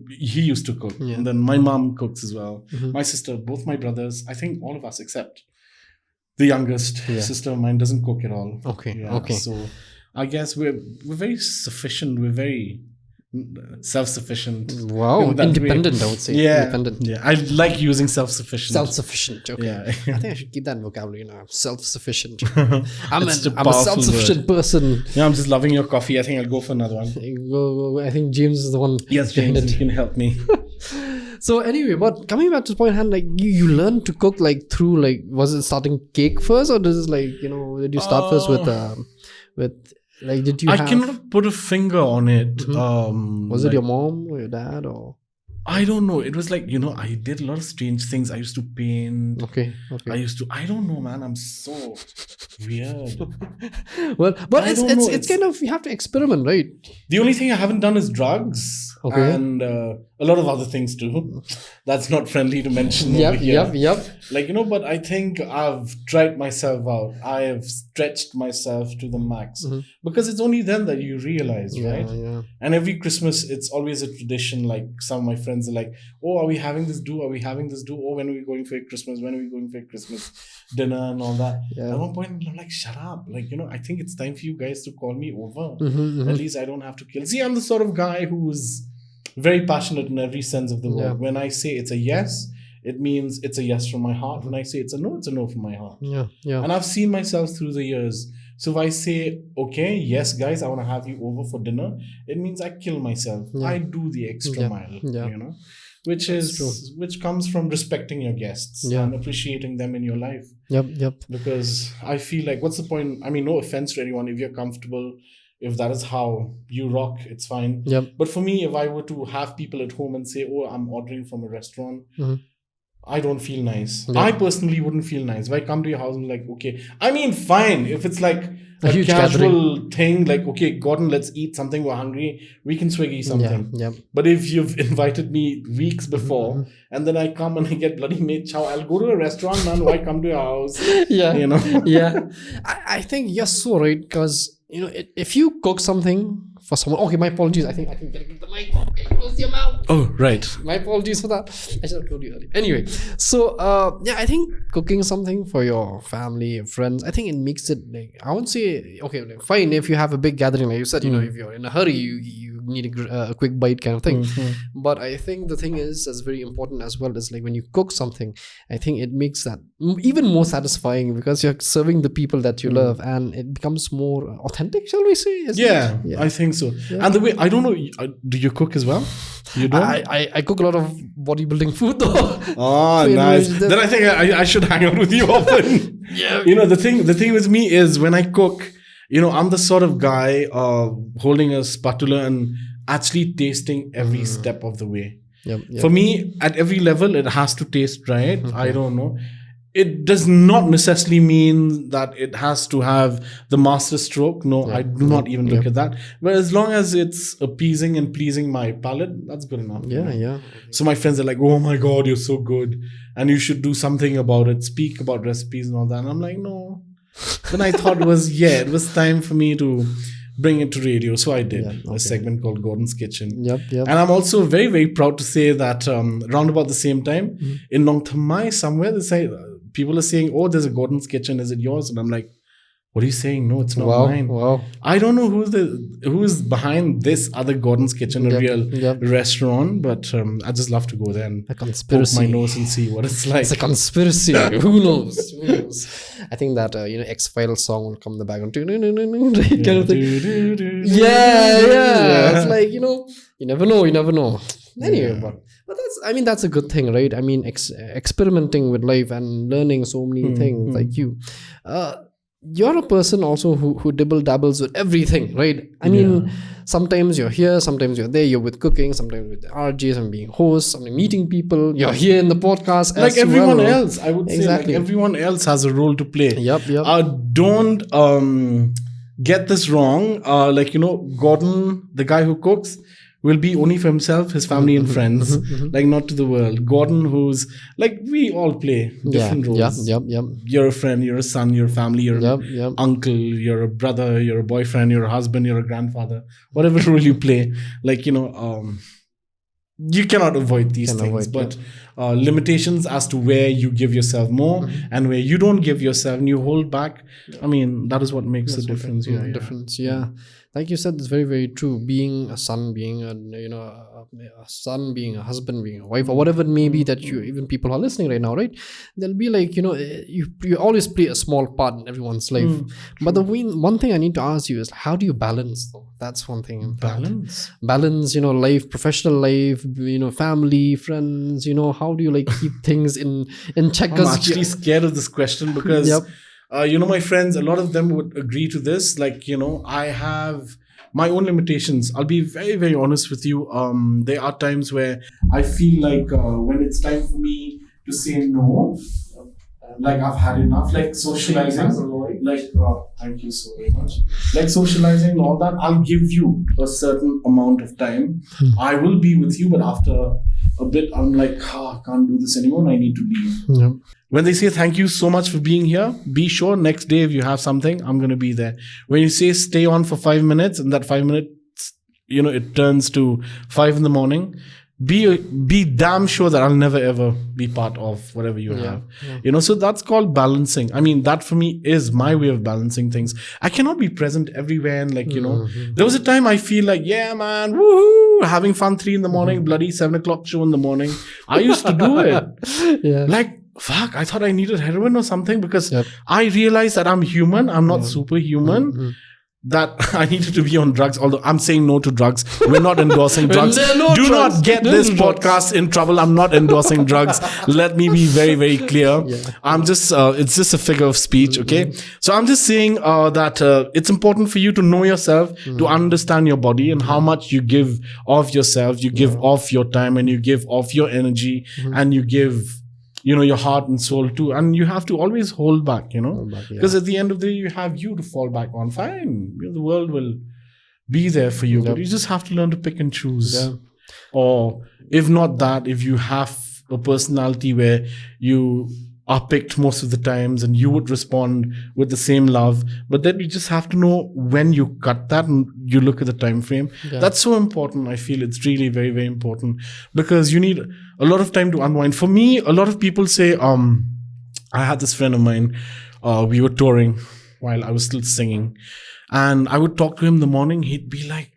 he used to cook. Yeah. And then my mom cooks as well. My sister, both my brothers, I think all of us except the youngest sister of mine doesn't cook at all. Okay. So I guess we're very sufficient. We're very self-sufficient. Wow, independent, I would say. Yeah, independent. Yeah, I like using self-sufficient. Self-sufficient. Okay. Yeah. I think I should keep that in vocabulary now. Self-sufficient. I'm a self-sufficient person. Yeah, I'm just loving your coffee. I think I'll go for another one. Go. I think James is the one. Yes, James, you can help me. So anyway, but coming back to the point hand, like you learned to cook like through like, was it starting cake first, or does it like did you start first with like, did you I cannot put a finger on it. Was it your mom or your dad or? I don't know. It was like, I did a lot of strange things. I used to paint. Okay. I don't know, man. I'm so weird. Well, but it's kind of, you have to experiment, right? The only thing I haven't done is drugs. Okay. And a lot of other things too. That's not friendly to mention over here. Yep. Like, but I think I've tried myself out. I have stretched myself to the max. Because it's only then that you realize, right? Yeah. And every Christmas, it's always a tradition. Like some of my friends are like, oh, are we having this do? Are we having this do? Oh, when are we going for a Christmas? When are we going for a Christmas dinner and all that? Yeah. At one point, I'm like, shut up. Like, I think it's time for you guys to call me over. At least I don't have to kill. See, I'm the sort of guy who's very passionate in every sense of the word. When I say it's a yes, it means it's a yes from my heart. When I say it's a no from my heart. Yeah. And I've seen myself through the years. So if I say, okay, yes, guys, I want to have you over for dinner, it means I kill myself. I do the extra mile, which comes from respecting your guests and appreciating them in your life. Yep. Because I feel like, what's the point? I mean, no offense to anyone. If you're comfortable If that is how you rock, it's fine. Yep. But for me, if I were to have people at home and say, "Oh, I'm ordering from a restaurant," I don't feel nice. Yeah. I personally wouldn't feel nice. If I come to your house and like, okay, I mean, fine. If it's like a huge casual thing, like, okay, Gordon, let's eat something. We're hungry. We can swiggy something. Yeah. But if you've invited me weeks before and then I come and I get bloody made chow, I'll go to a restaurant, man. Why come to your house? Yeah. You know? Yeah. I think you're so right, because, you know, if you cook something for someone, okay, my apologies. I think I can get the mic. Okay, close your mouth. Oh, right. My apologies for that. I should have told you earlier. Anyway, so yeah, I think cooking something for your family, your friends, I think it makes it like, I won't say, okay, like, fine if you have a big gathering, like you said, you know, if you're in a hurry, you need a quick bite kind of thing. But I think the thing is, that's very important as well, is like when you cook something, I think it makes that even more satisfying, because you're serving the people that you love, and it becomes more authentic, shall we say? Yeah, I think so. Yeah. And the way, I don't know, do you cook as well? You don't? I cook a lot of bodybuilding food though. Oh, nice. Then I think I should hang out with you often. Yeah. You know, the thing with me is when I cook, you know, I'm the sort of guy holding a spatula and actually tasting every step of the way. Yep. For me, at every level, it has to taste right. I don't know. It does not necessarily mean that it has to have the master stroke. No, I do not even look at that. But as long as it's appeasing and pleasing my palate, that's good enough. Yeah. So my friends are like, "Oh my God, you're so good. And you should do something about it. Speak about recipes and all that." And I'm like, no. Then I thought it was time for me to bring it to radio. So I did a segment called Gordon's Kitchen. Yep. And I'm also very, very proud to say that around about the same time, in Nong somewhere, they say, people are saying, "Oh, there's a Gordon's Kitchen. Is it yours?" And I'm like, "What are you saying? No, it's not mine." Wow. I don't know who's behind this other Gordon's Kitchen, a real restaurant, but I just love to go there and poke my nose and see what it's like. It's a conspiracy. Who knows? I think that X-Files song will come in the background. Kind of thing. Yeah. It's like, you never know. Anyway, but that's a good thing, right? I mean, experimenting with life and learning so many things, like you. You're a person also who dabbles with everything, right? I mean, sometimes you're here, sometimes you're there, you're with cooking, sometimes with RJs and being host, sometimes meeting people, you're here in the podcast like as everyone well. else, I would say, like everyone else has a role to play. Yep. Don't get this wrong. Gordon, the guy who cooks, will be only for himself, his family and friends, like not to the world. Gordon, who's like, we all play different roles. Yep. You're a friend, you're a son, you're a family, you're an uncle, you're a brother, you're a boyfriend, you're a husband, you're a grandfather, whatever role you play. Like, you cannot avoid these things, but limitations as to where you give yourself more and where you don't give yourself and you hold back. I mean, that is what makes the difference. Yeah. Like you said, it's very, very true. Being a son, being a son, being a husband, being a wife, or whatever it may be that even people who are listening right now, right? They'll be like, you always play a small part in everyone's life. But the one thing I need to ask you is, how do you balance though? That's one thing. Balance, life, professional life, family, friends, how do you keep things in check? I'm actually scared of this question because my friends, a lot of them would agree to this. I have my own limitations. I'll be very, very honest with you. There are times where I feel like when it's time for me to say no, like I've had enough, like socializing, thank you so very much. Like socializing and all that, I'll give you a certain amount of time. I will be with you, but after a bit, I'm like, I can't do this anymore and I need to leave. When they say thank you so much for being here, be sure next day if you have something, I'm going to be there. When you say stay on for 5 minutes and that 5 minutes, it turns to 5 a.m, be damn sure that I'll never ever be part of whatever you have. So that's called balancing. I mean, that for me is my way of balancing things. I cannot be present everywhere and there was a time I feel like, yeah, man, woohoo, having fun 3 a.m, bloody 7 o'clock show in the morning. I used to do it. Fuck, I thought I needed heroin or something because I realized that I'm human. I'm not superhuman. that I needed to be on drugs, although I'm saying no to drugs. We're not endorsing drugs. No Do drugs. not get No this drugs. podcast in trouble. I'm not endorsing drugs. Let me be very, very clear. I'm just, it's just a figure of speech, okay? So I'm just saying that it's important for you to know yourself, to understand your body and how much you give of yourself, you give of your time, and you give of your energy, and you give, your heart and soul too. And you have to always hold back, because at the end of the day, you have you to fall back on. Fine. The world will be there for you, but you just have to learn to pick and choose. Yeah. Or if not that, if you have a personality where you are picked most of the times and you would respond with the same love, but then you just have to know when you cut that and you look at the time frame. That's so important. I feel it's really very, very important, because you need a lot of time to unwind. For me, a lot of people say, I had this friend of mine, we were touring while I was still singing, and I would talk to him in the morning. He'd be like,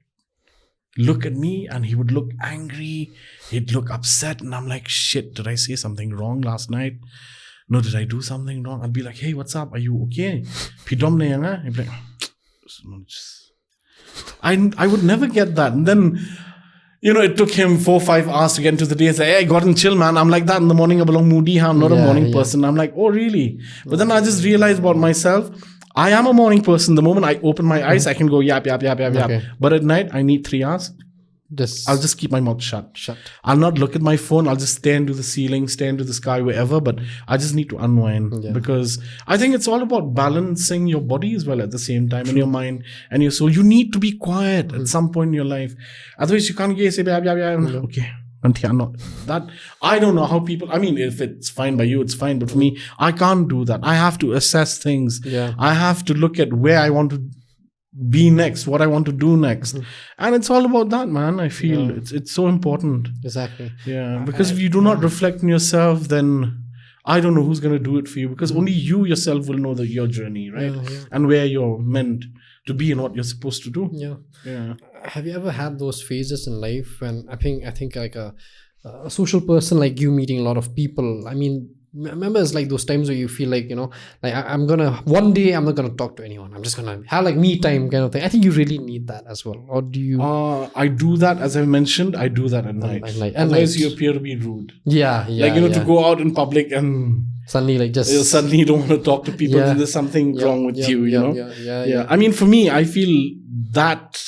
look at me, and he would look angry, he'd look upset, and I'm like, shit, did I say something wrong last night? No, did I do something wrong? I'd be like, hey, what's up? Are you okay? Pidom na yan, He'd be like, I would never get that. And then, it took him 4-5 hours to get into the day and say, hey, Gordon, chill, man. I'm like that in the morning. I'm belong moody. I'm not a morning person. I'm like, oh, really? But then I just realized about myself, I am a morning person. The moment I open my eyes, I can go yap, yap, yap, yap, yap. But at night, I need 3 hours. I'll just keep my mouth shut. I'll not look at my phone. I'll just stare into the ceiling, stare into the sky, wherever. But I just need to unwind, because I think it's all about balancing your body as well at the same time, and your mind and your soul. You need to be quiet at some point in your life. Otherwise, you can't say, okay. That I don't know how people, if it's fine by you, it's fine. But for me, I can't do that. I have to assess things. I have to look at where I want to be next, what I want to do next. And it's all about that, man. I feel it's so important. Exactly. Yeah. Because if you do not reflect on yourself, then I don't know who's going to do it for you, because only you yourself will know your journey, right? And where you're meant to be and what you're supposed to do. Yeah. Have you ever had those phases in life when I think like a social person like you meeting a lot of people? Remember, it's like those times where you feel like, I'm gonna, one day I'm not gonna talk to anyone. I'm just gonna have like me time kind of thing. I think you really need that as well. Or do you? I do that, as I mentioned, I do that at night. Unless you appear to be rude. To go out in public and suddenly you don't want to talk to people, then there's something wrong with you, for me, I feel that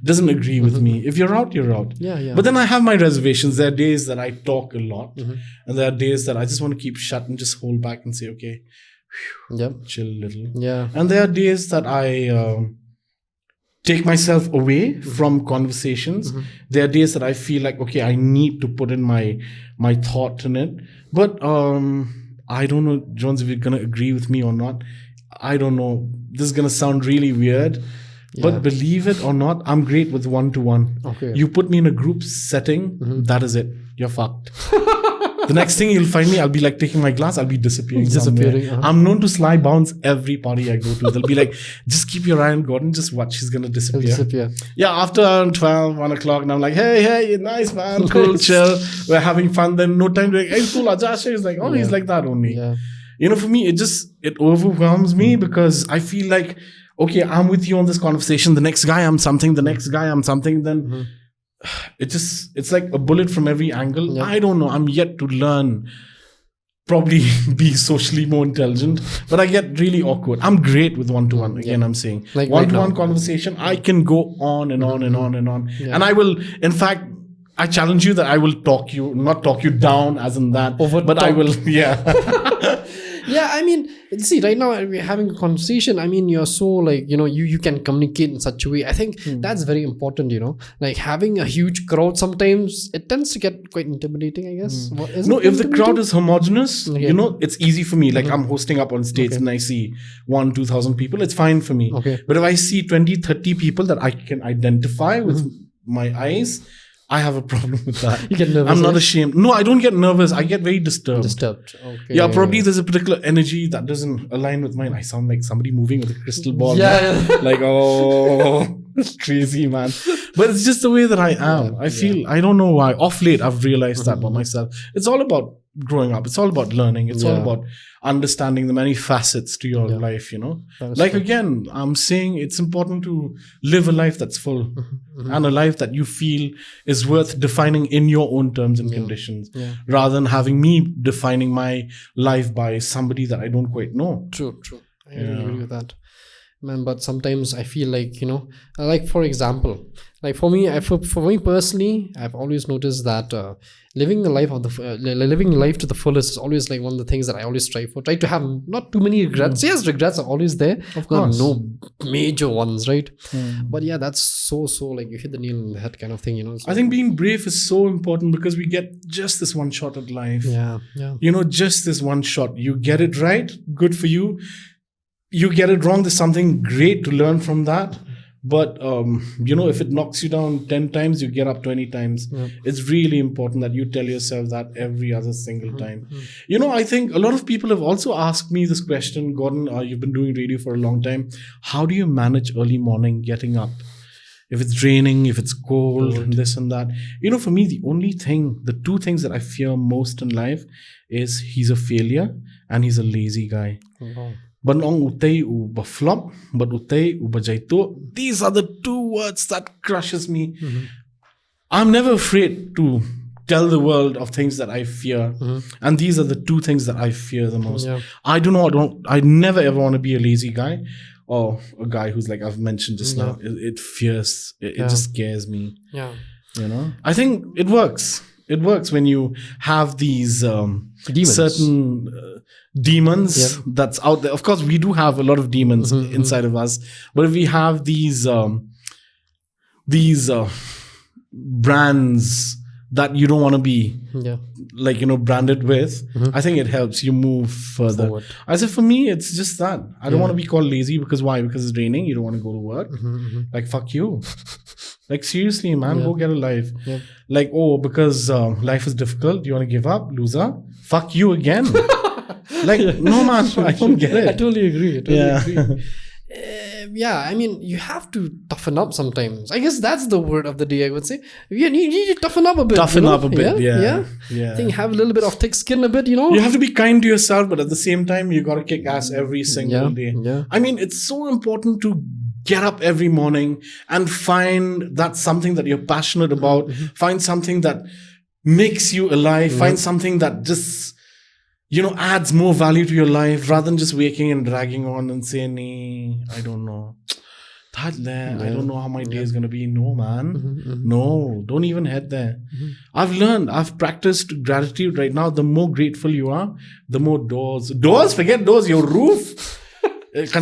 doesn't agree with me. If you're out, you're out. But then I have my reservations. There are days that I talk a lot, and there are days that I just want to keep shut and just hold back and say, okay, chill a little. And there are days that I take myself away from conversations. There are days that I feel like, okay, I need to put in my thought in it. But I don't know, Jones, if you're gonna agree with me or not. I don't know. This is gonna sound really weird. But believe it or not, I'm great with one-to-one. You put me in a group setting, that is it. You're fucked. The next thing you'll find me, I'll be like taking my glass, I'll be disappearing. I'm known to sly bounce every party I go to. They'll be like, just keep your eye on Gordon, just watch, he's gonna disappear. After 12, 1 o'clock, and I'm like, hey, nice, man, cool, chill. We're having fun. Then no time to like, hey, cool, Ajasha is like, he's like that only. For me, it overwhelms me, because I feel like, okay, I'm with you on this conversation. The next guy, I'm something. The next guy, I'm something. Then it's like a bullet from every angle. I don't know. I'm yet to learn, probably be socially more intelligent, but I get really awkward. I'm great with one-to-one. Again, I'm saying like one-to-one conversation. I can go on and on and on and on. And I will, in fact, I challenge you that I will not talk you down as in that, but I will, see, right now we're having a conversation. You're so like, you can communicate in such a way. I think that's very important, like having a huge crowd sometimes, it tends to get quite intimidating, I guess. If the crowd is homogenous, it's easy for me. Like I'm hosting up on stage and I see 1,000-2,000 people, it's fine for me. But if I see 20-30 people that I can identify with my eyes, I have a problem with that. You get nervous. I'm not ashamed. No, I don't get nervous. I get very disturbed. Okay. Yeah, probably there's a particular energy that doesn't align with mine. I sound like somebody moving with a crystal ball. Like, crazy, man. But it's just the way that I am. I feel, I don't know why. Off late, I've realized that about myself. It's all about growing up. It's all about learning. It's all about understanding the many facets to your life, Like, again, I'm saying it's important to live a life that's full and a life that you feel is worth defining in your own terms and conditions, rather than having me defining my life by somebody that I don't quite know. True. I really agree with that. Man, but sometimes I feel like, like for example, like for me personally, I've always noticed that living life to the fullest is always like one of the things that I always strive for. Try to have not too many regrets. Yes, regrets are always there. Of course. No major ones, right? But yeah, that's so like you hit the nail on the head kind of thing, So, I think being brave is so important because we get just this one shot at life. Yeah. Just this one shot. You get it right, good for you. You get it wrong, there's something great to learn from that. But, if it knocks you down 10 times, you get up 20 times. It's really important that you tell yourself that every other single time. I think a lot of people have also asked me this question, Gordon, you've been doing radio for a long time. How do you manage early morning getting up? If it's raining, if it's cold, and this and that. For me, the two things that I fear most in life is he's a failure and he's a lazy guy. But flop, but these are the two words that crushes me. I'm never afraid to tell the world of things that I fear. And these are the two things that I fear the most. I never ever want to be a lazy guy or a guy who's like I've mentioned just now. It fears, it just scares me. I think it works. It works when you have these certain demons that's out there. Of course, we do have a lot of demons inside of us, but if we have these brands that you don't want to be branded with, I think it helps you move further. Forward. I said for me, it's just that I don't want to be called lazy because why? Because it's raining. You don't want to go to work. Like fuck you. Like seriously, man, go get a life. Like because life is difficult. You want to give up, loser? Fuck you again. Like no man, I don't get it. I totally agree. I mean, you have to toughen up sometimes. I guess that's the word of the day, I would say. You need to toughen up a bit. Toughen up a bit, yeah. I think have a little bit of thick skin a bit, You have to be kind to yourself, but at the same time, you got to kick ass every single day. I mean, it's so important to get up every morning and find that something that you're passionate about. Find something that makes you alive. Find something that just... adds more value to your life rather than just waking and dragging on and saying, I don't know. I don't know how my day is going to be. No, man. No, don't even head there. I've practiced gratitude right now. The more grateful you are, the more forget doors, your roof. And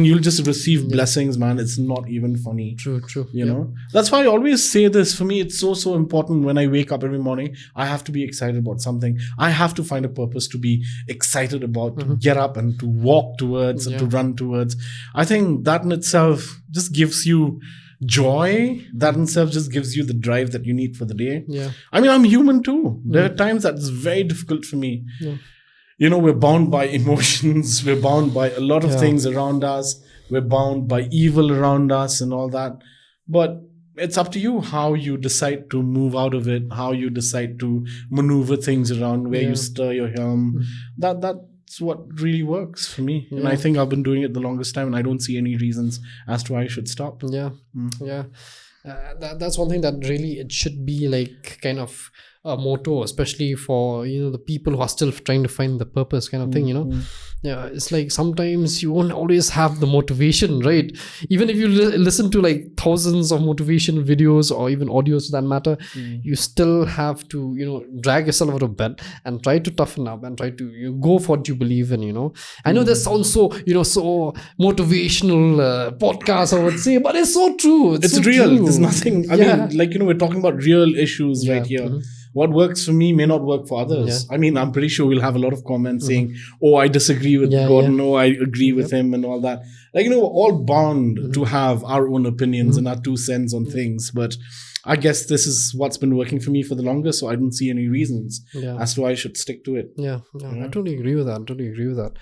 you'll just receive blessings, man. It's not even funny. True. You know? That's why I always say this. For me, it's so important when I wake up every morning. I have to be excited about something. I have to find a purpose to be excited about, to get up and to walk towards and to run towards. I think that in itself just gives you joy. That in itself just gives you the drive that you need for the day. I mean, I'm human too. There are times that it's very difficult for me. We're bound by emotions. We're bound by a lot of things around us. We're bound by evil around us and all that. But it's up to you how you decide to move out of it, how you decide to maneuver things around, where you stir your helm. That's what really works for me. And I think I've been doing it the longest time and I don't see any reasons as to why I should stop. That's one thing that really it should be like kind of a motto, especially for the people who are still trying to find the purpose kind of thing. It's like sometimes you won't always have the motivation, right? Even if you listen to like thousands of motivation videos or even audios for that matter, you still have to drag yourself out of bed and try to toughen up and try to go for what you believe in. I know this sounds so so motivational podcast, I would say, but it's so true. It's so real. True. There's nothing. I mean, like we're talking about real issues right here. What works for me may not work for others. I mean, I'm pretty sure we'll have a lot of comments saying, "Oh, I disagree with Gordon. Oh, I agree with him," and all that. Like we're all bound to have our own opinions and our 2 cents on things. But I guess this is what's been working for me for the longest, so I don't see any reasons as to why I should stick to it. I totally agree with that.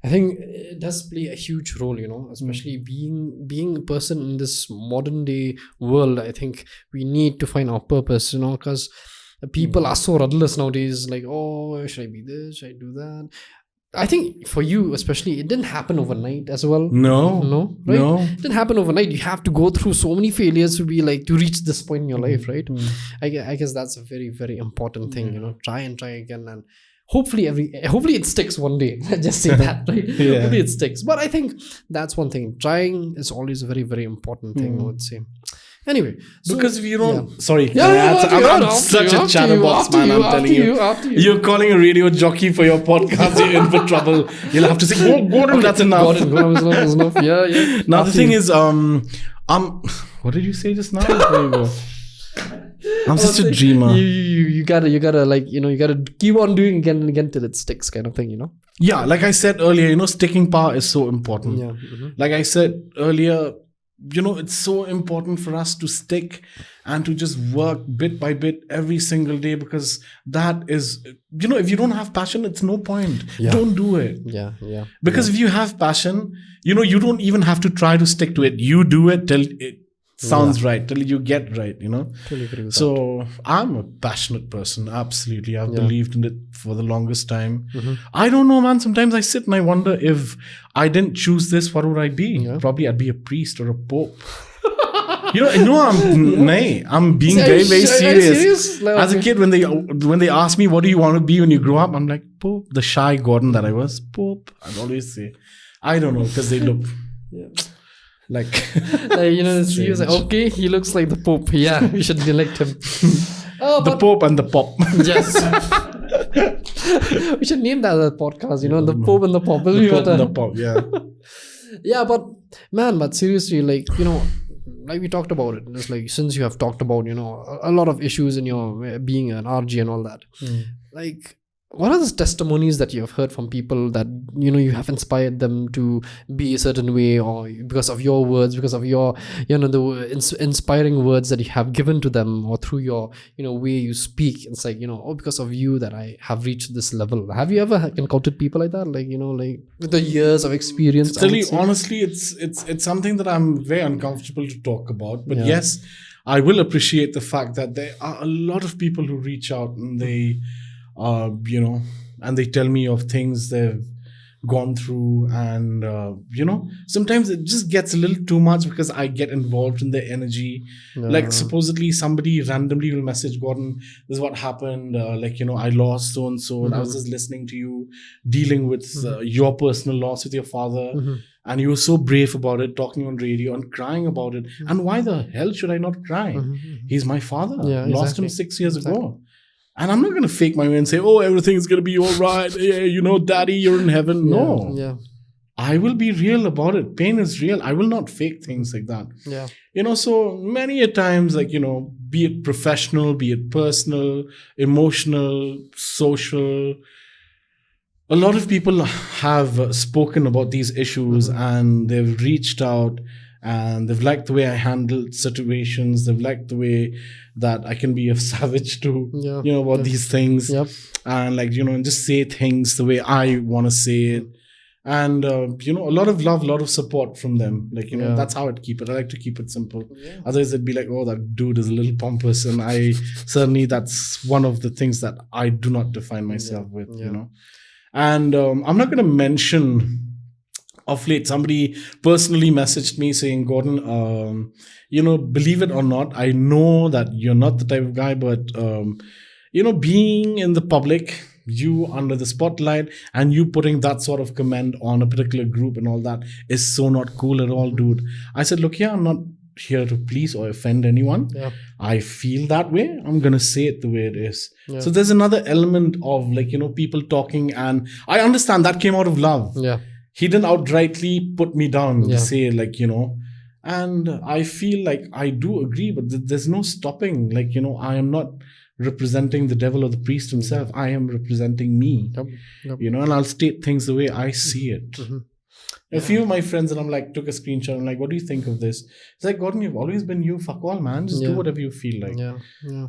I think it does play a huge role, especially being a person in this modern day world. I think we need to find our purpose, because people are so rudderless nowadays. Like, oh, should I be this? Should I do that? I think for you, especially, it didn't happen overnight as well. No, right? no. It didn't happen overnight. You have to go through so many failures to reach this point in your life, right? I guess that's a very, very important thing. Try and try again, and hopefully it sticks one day. Just say that, right? Hopefully it sticks. But I think that's one thing. Trying is always a very, very important thing, I would say. Anyway, because if you don't, sorry, I'm such a chatterbox, man. I'm telling you, you're calling a radio jockey for your podcast. You're in for trouble. You'll have to say, "Oh, Gordon, that's enough." Gordon, enough. Yeah. Now the thing is, what did you say just now? There you go. I'm such a dreamer. You gotta you gotta keep on doing again and again till it sticks, kind of thing, Yeah, like I said earlier, sticking power is so important. Yeah. Like I said earlier, it's so important for us to stick and to just work bit by bit every single day, because that is, if you don't have passion, it's no point. Don't do it. Yeah. Because if you have passion, you don't even have to try to stick to it. You do it till it sounds right, till you get right, Totally agree with so that. I'm a passionate person, absolutely. I've believed in it for the longest time. I don't know, man. Sometimes I sit and I wonder, if I didn't choose this, what would I be? Probably I'd be a priest or a pope. I'm being very, very serious. Like, as a kid, when they ask me, what do you want to be when you grow up, I'm like, Pope. The shy Gordon that I was, Pope. I'd always say, I don't know, because they look like he was like, okay, he looks like the Pope. Yeah, we should elect him. The Pope and the Pop. Yes. We should name that as a podcast, the Pope and the Pop. The Pope and the Pop, yeah. Yeah, but seriously, like we talked about it. It's like, since you have talked about, a lot of issues in your being an RG and all that, like, what are the testimonies that you have heard from people that, you have inspired them to be a certain way, or because of your words, because of your, the inspiring words that you have given to them, or through your, way you speak? It's like, because of you that I have reached this level. Have you ever encountered people like that? Like, like with the years of experience? To tell you honestly, it's something that I'm very uncomfortable to talk about. But yes, I will appreciate the fact that there are a lot of people who reach out and they, and they tell me of things they've gone through, and sometimes it just gets a little too much, because I get involved in their energy. Like, supposedly somebody randomly will message, Gordon, this is what happened, I lost so and so, and I was just listening to you dealing with your personal loss with your father, and you were so brave about it, talking on radio and crying about it, and why the hell should I not cry? He's my father. Lost him 6 years ago. And I'm not going to fake my way and say, oh, everything's going to be all right. Yeah, daddy, you're in heaven. No. Yeah. I will be real about it. Pain is real. I will not fake things like that. Yeah. So many a times, be it professional, be it personal, emotional, social, a lot of people have spoken about these issues, and they've reached out, and they've liked the way I handled situations. They've liked the way that I can be a savage to, about these things. Yep. And just say things the way I want to say it. And, a lot of love, a lot of support from them. That's how I'd keep it. I like to keep it simple. Yeah. Otherwise, it'd be like, oh, that dude is a little pompous. And that's one of the things that I do not define myself with, And I'm not going to mention, of late, somebody personally messaged me saying, Gordon, believe it or not, I know that you're not the type of guy, but, being in the public, you under the spotlight, and you putting that sort of comment on a particular group and all that is so not cool at all, dude. I said, look, I'm not here to please or offend anyone. Yeah. I feel that way. I'm going to say it the way it is. Yeah. So there's another element of people talking, and I understand that came out of love. Yeah. He didn't outrightly put me down to say, and I feel like I do agree, but there's no stopping. I am not representing the devil or the priest himself. I am representing me, Yep. and I'll state things the way I see it. A few of my friends and I'm like, took a screenshot. I'm like, what do you think of this? It's like, Gordon, you've always been you. Fuck all, man. Just do whatever you feel like.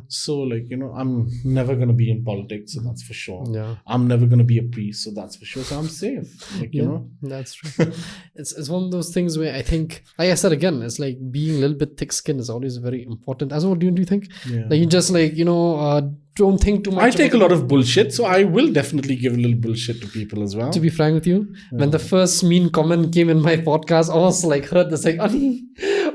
So, like, I'm never going to be in politics. So that's for sure. I'm never going to be a priest. So that's for sure. So I'm safe. Like, That's true. It's one of those things where I think, like I said again, it's like being a little bit thick-skinned is always very important. As well, do you think? Like you just like, don't think too much. I take a lot of bullshit, so I will definitely give a little bullshit to people as well. To be frank with you, when the first mean comment came in my podcast, I was like hurt. It's like, Ani,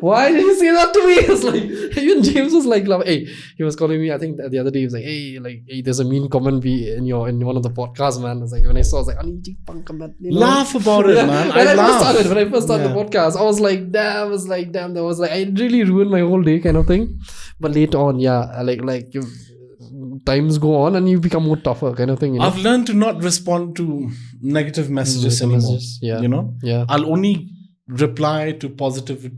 why did you say that to me? It's like, even James was like, hey, he was calling me, I think the other day, he was like, hey, there's a mean comment in one of the podcasts, man. It's like, when I saw, I was like, Ani, laugh about it, man. When I first started the podcast, I was like, damn, that was like, I really ruined my whole day kind of thing. But later on, times go on and you become more tougher kind of thing. I've learned to not respond to negative messages anymore. I'll only reply to positive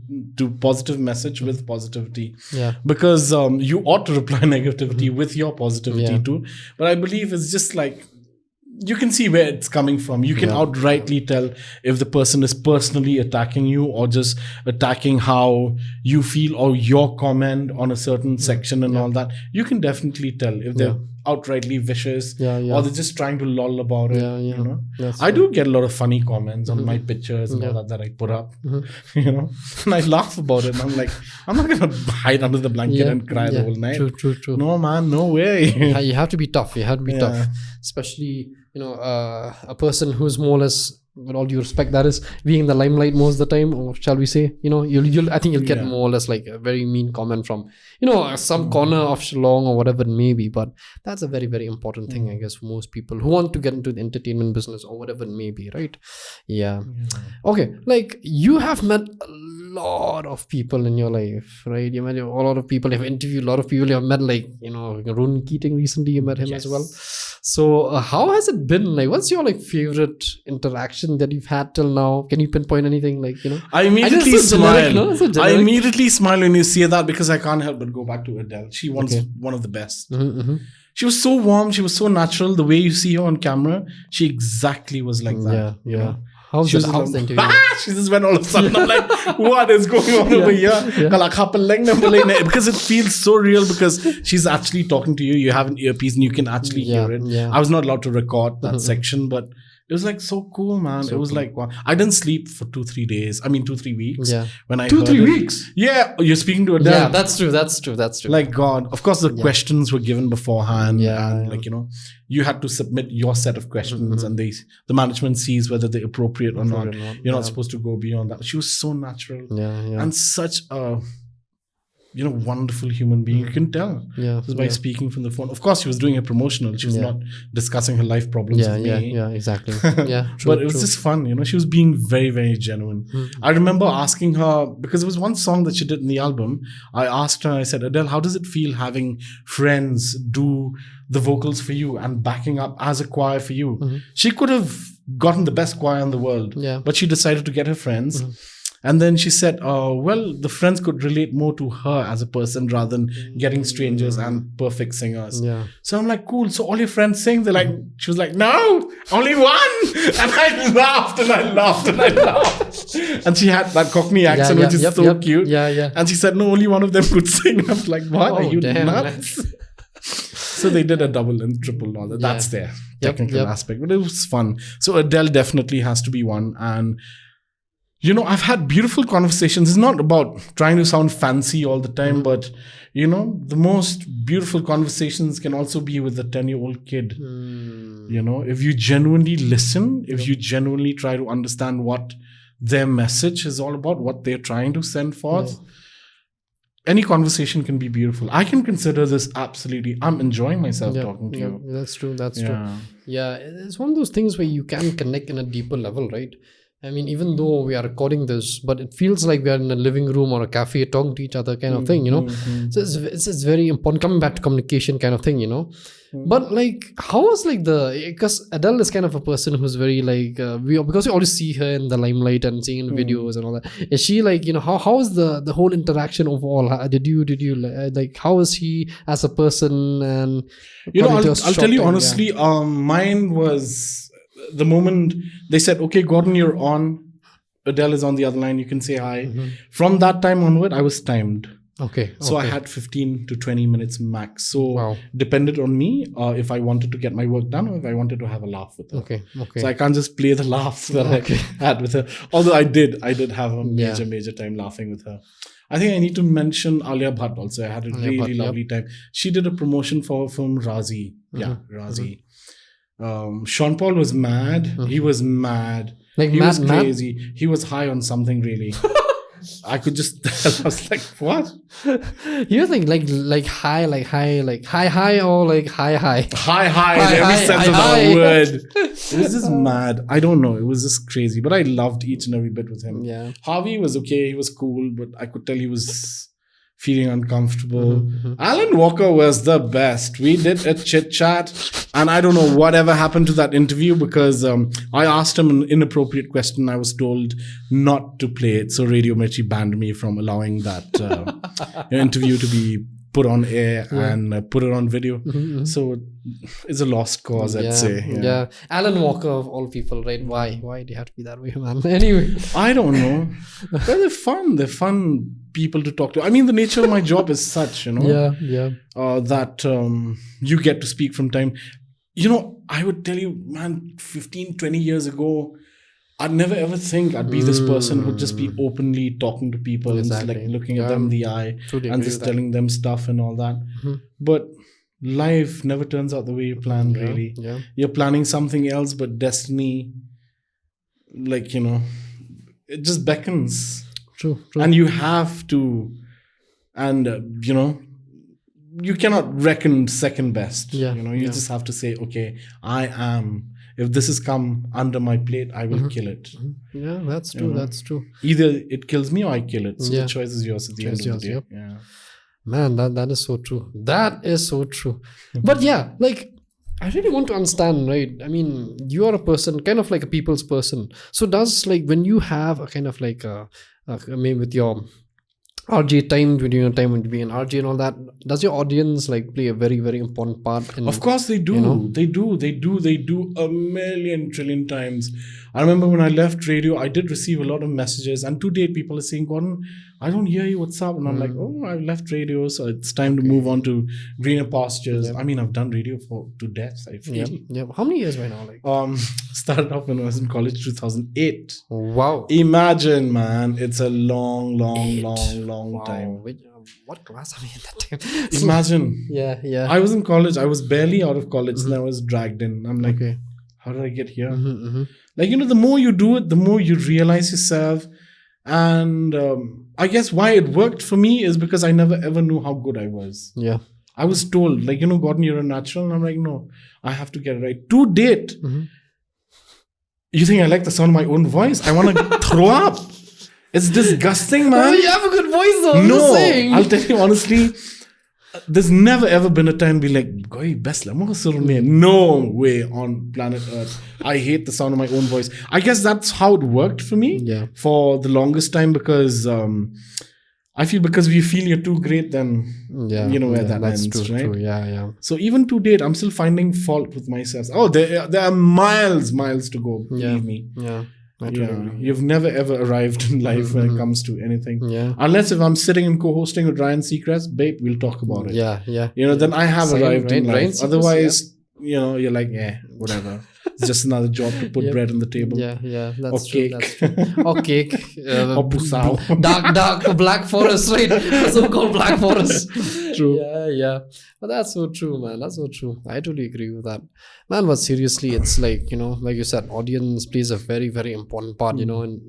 message with positivity. Because you ought to reply negativity with your positivity too. But I believe it's just like, you can see where it's coming from. You can outrightly tell if the person is personally attacking you or just attacking how you feel or your comment on a certain section and all that. You can definitely tell if they're outrightly vicious or they're just trying to lol about it. I do get a lot of funny comments on my pictures and all that I put up, and I laugh about it. And I'm like, I'm not gonna hide under the blanket and cry the whole night. True. No, man, no way. You have to be tough. You have to be tough, especially a person who's more or less, with all due respect, that is being in the limelight most of the time, or shall we say, I think you'll get more or less like a very mean comment from, some corner of Shillong or whatever it may be. But that's a very, very important thing, I guess, for most people who want to get into the entertainment business or whatever it may be, right? Okay, like you have met a lot of people in your life, right? You met a lot of people, you've interviewed a lot of people, you've met like, Ronan Keating recently, you met him as well. So how has it been? Like, what's your like favorite interaction that you've had till now? Can you pinpoint anything? Like, I immediately smile. I immediately smile when you say that because I can't help but go back to Adele. She was one of the best. She was so warm. She was so natural. The way you see her on camera, she exactly was like that. How's the interview? She just went all of a sudden. I'm like, what is going on over here? Because it feels so real because she's actually talking to you. You have an earpiece and you can actually hear it. I was not allowed to record that section, but it was like so cool, man. So it was like, wow. I didn't sleep for 2-3 days. I mean, 2-3 weeks. When I 2-3 weeks? Yeah. You're speaking to Adele. Yeah, that's true. Like, God. Of course, the questions were given beforehand. Like, you had to submit your set of questions and the management sees whether they're appropriate or not. You're not supposed to go beyond that. She was so natural. And such a wonderful human being. You can tell just by speaking from the phone. Of course, she was doing a promotional. She was not discussing her life problems with me. Yeah, exactly. But it was just fun. She was being very, very genuine. I remember asking her, because there was one song that she did in the album. I asked her, I said, Adele, how does it feel having friends do the vocals for you and backing up as a choir for you? She could have gotten the best choir in the world, but she decided to get her friends. And then she said, the friends could relate more to her as a person rather than getting strangers and perfect singers. So I'm like, cool. So all your friends sing? They're like, she was like, no, only one. And I laughed and I laughed and I laughed. And she had that Cockney accent, which is so cute. And she said, no, only one of them could sing. I was like, what? Are you nuts? So they did a double and triple and all that. That's their technical aspect. But it was fun. So Adele definitely has to be one. And I've had beautiful conversations. It's not about trying to sound fancy all the time, but, the most beautiful conversations can also be with a 10-year-old kid. If you genuinely listen, if you genuinely try to understand what their message is all about, what they're trying to send forth, any conversation can be beautiful. I can consider this absolutely, I'm enjoying myself talking to you. That's true. Yeah, it's one of those things where you can connect in a deeper level, right? I mean, even though we are recording this, but it feels like we are in a living room or a cafe talking to each other kind of thing, So it's very important, coming back to communication kind of thing, But like, how is like because Adele is kind of a person who's very like, because we always see her in the limelight and seeing in videos and all that. Is she like, how is the whole interaction overall? Did you like, how is he as a person? And I'll tell you honestly, mine was the moment they said, okay, Gordon, you're on. Adele is on the other line, you can say hi. From that time onward, I was timed. Okay. So I had 15 to 20 minutes max. So Wow. depended on me if I wanted to get my work done or if I wanted to have a laugh with her. Okay. So I can't just play the laughs that I had with her. Although I did have a major time laughing with her. I think I need to mention Alia Bhatt also. I had a really lovely time. She did a promotion for her film Razi. Yeah, Razi. Sean Paul was mad. He was mad. Like he mad, was crazy. He was high on something really. I could just tell. I was like, what? You think like high or like high? High in every sense of the word. It was just mad. I don't know. It was just crazy. But I loved each and every bit with him. Yeah. Harvey was okay. He was cool. But I could tell he was feeling uncomfortable. Alan Walker was the best. We did a chit chat. And I don't know whatever happened to that interview because I asked him an inappropriate question. I was told not to play it. So Radio Mirchi banned me from allowing that interview to be put on air and put it on video. So it's a lost cause, I'd say. Yeah. Alan Walker of all people, right? Why do you have to be that way, man? Anyway. I don't know. But they're fun. They're fun people to talk to. I mean, the nature of my job is such, that you get to speak from time. I would tell you, man, 15, 20 years ago, I'd never ever think I'd be this person who'd just be openly talking to people and just like looking at them in the eye and just telling them stuff and all that. But life never turns out the way you planned, really. Yeah. You're planning something else, but destiny, it just beckons. True. And you have to, you cannot reckon second best. You just have to say, okay, if this has come under my plate, I will kill it. Yeah, that's true. That's true. Either it kills me or I kill it. So the choice is yours at the end of the day. Yep. Yeah. Man, that is so true. That is so true. But yeah, I really want to understand, right? I mean, you are a person, kind of like a people's person. So does when you have a kind of maybe with your RJ time, during your time when you be an RJ and all that, does your audience play a very, very important part? Of course they do. They do a million trillion times. I remember when I left radio, I did receive a lot of messages, and to date people are saying, Gordon, I don't hear you, what's up? And I'm like, oh, I left radio, so it's time to move on to greener pastures. I mean, I've done radio to death, I feel. Yeah. How many years by now? Started off when I was in college, 2008. Wow. Imagine, man, it's a long time. What class are we in that time? Imagine. Yeah. I was in college. I was barely out of college, and I was dragged in. I'm like, how did I get here? The more you do it, the more you realize yourself. And I guess why it worked for me is because I never ever knew how good I was. Yeah. I was told, Gordon, you're a natural. And I'm like, no, I have to get it right. To date, you think I like the sound of my own voice? I want to throw up. It's disgusting, man. Oh, you have a good voice though. No, I'll tell you honestly, there's never ever been a time be like, Goi, best no way on planet Earth. I hate the sound of my own voice. I guess that's how it worked for me for the longest time because I feel because we feel you're too great, then you know where that ends, true, right? True. Yeah. So even to date, I'm still finding fault with myself. Oh, there are miles to go. Believe me. Yeah. You've never ever arrived in life when it comes to anything. Yeah. Unless if I'm sitting and co-hosting with Ryan Seacrest, babe, we'll talk about it. Yeah. Then I have arrived in life. Ryan Otherwise, you're like, whatever. It's just another job to put bread on the table. Yeah. That's or true. cake. That's true. Or cake. Or pusao. Dark black forest, right? The so-called black forest. True. Yeah. But that's so true, man. That's so true. I totally agree with that. Man, but seriously, it's like you said, audience plays a very, very important part, and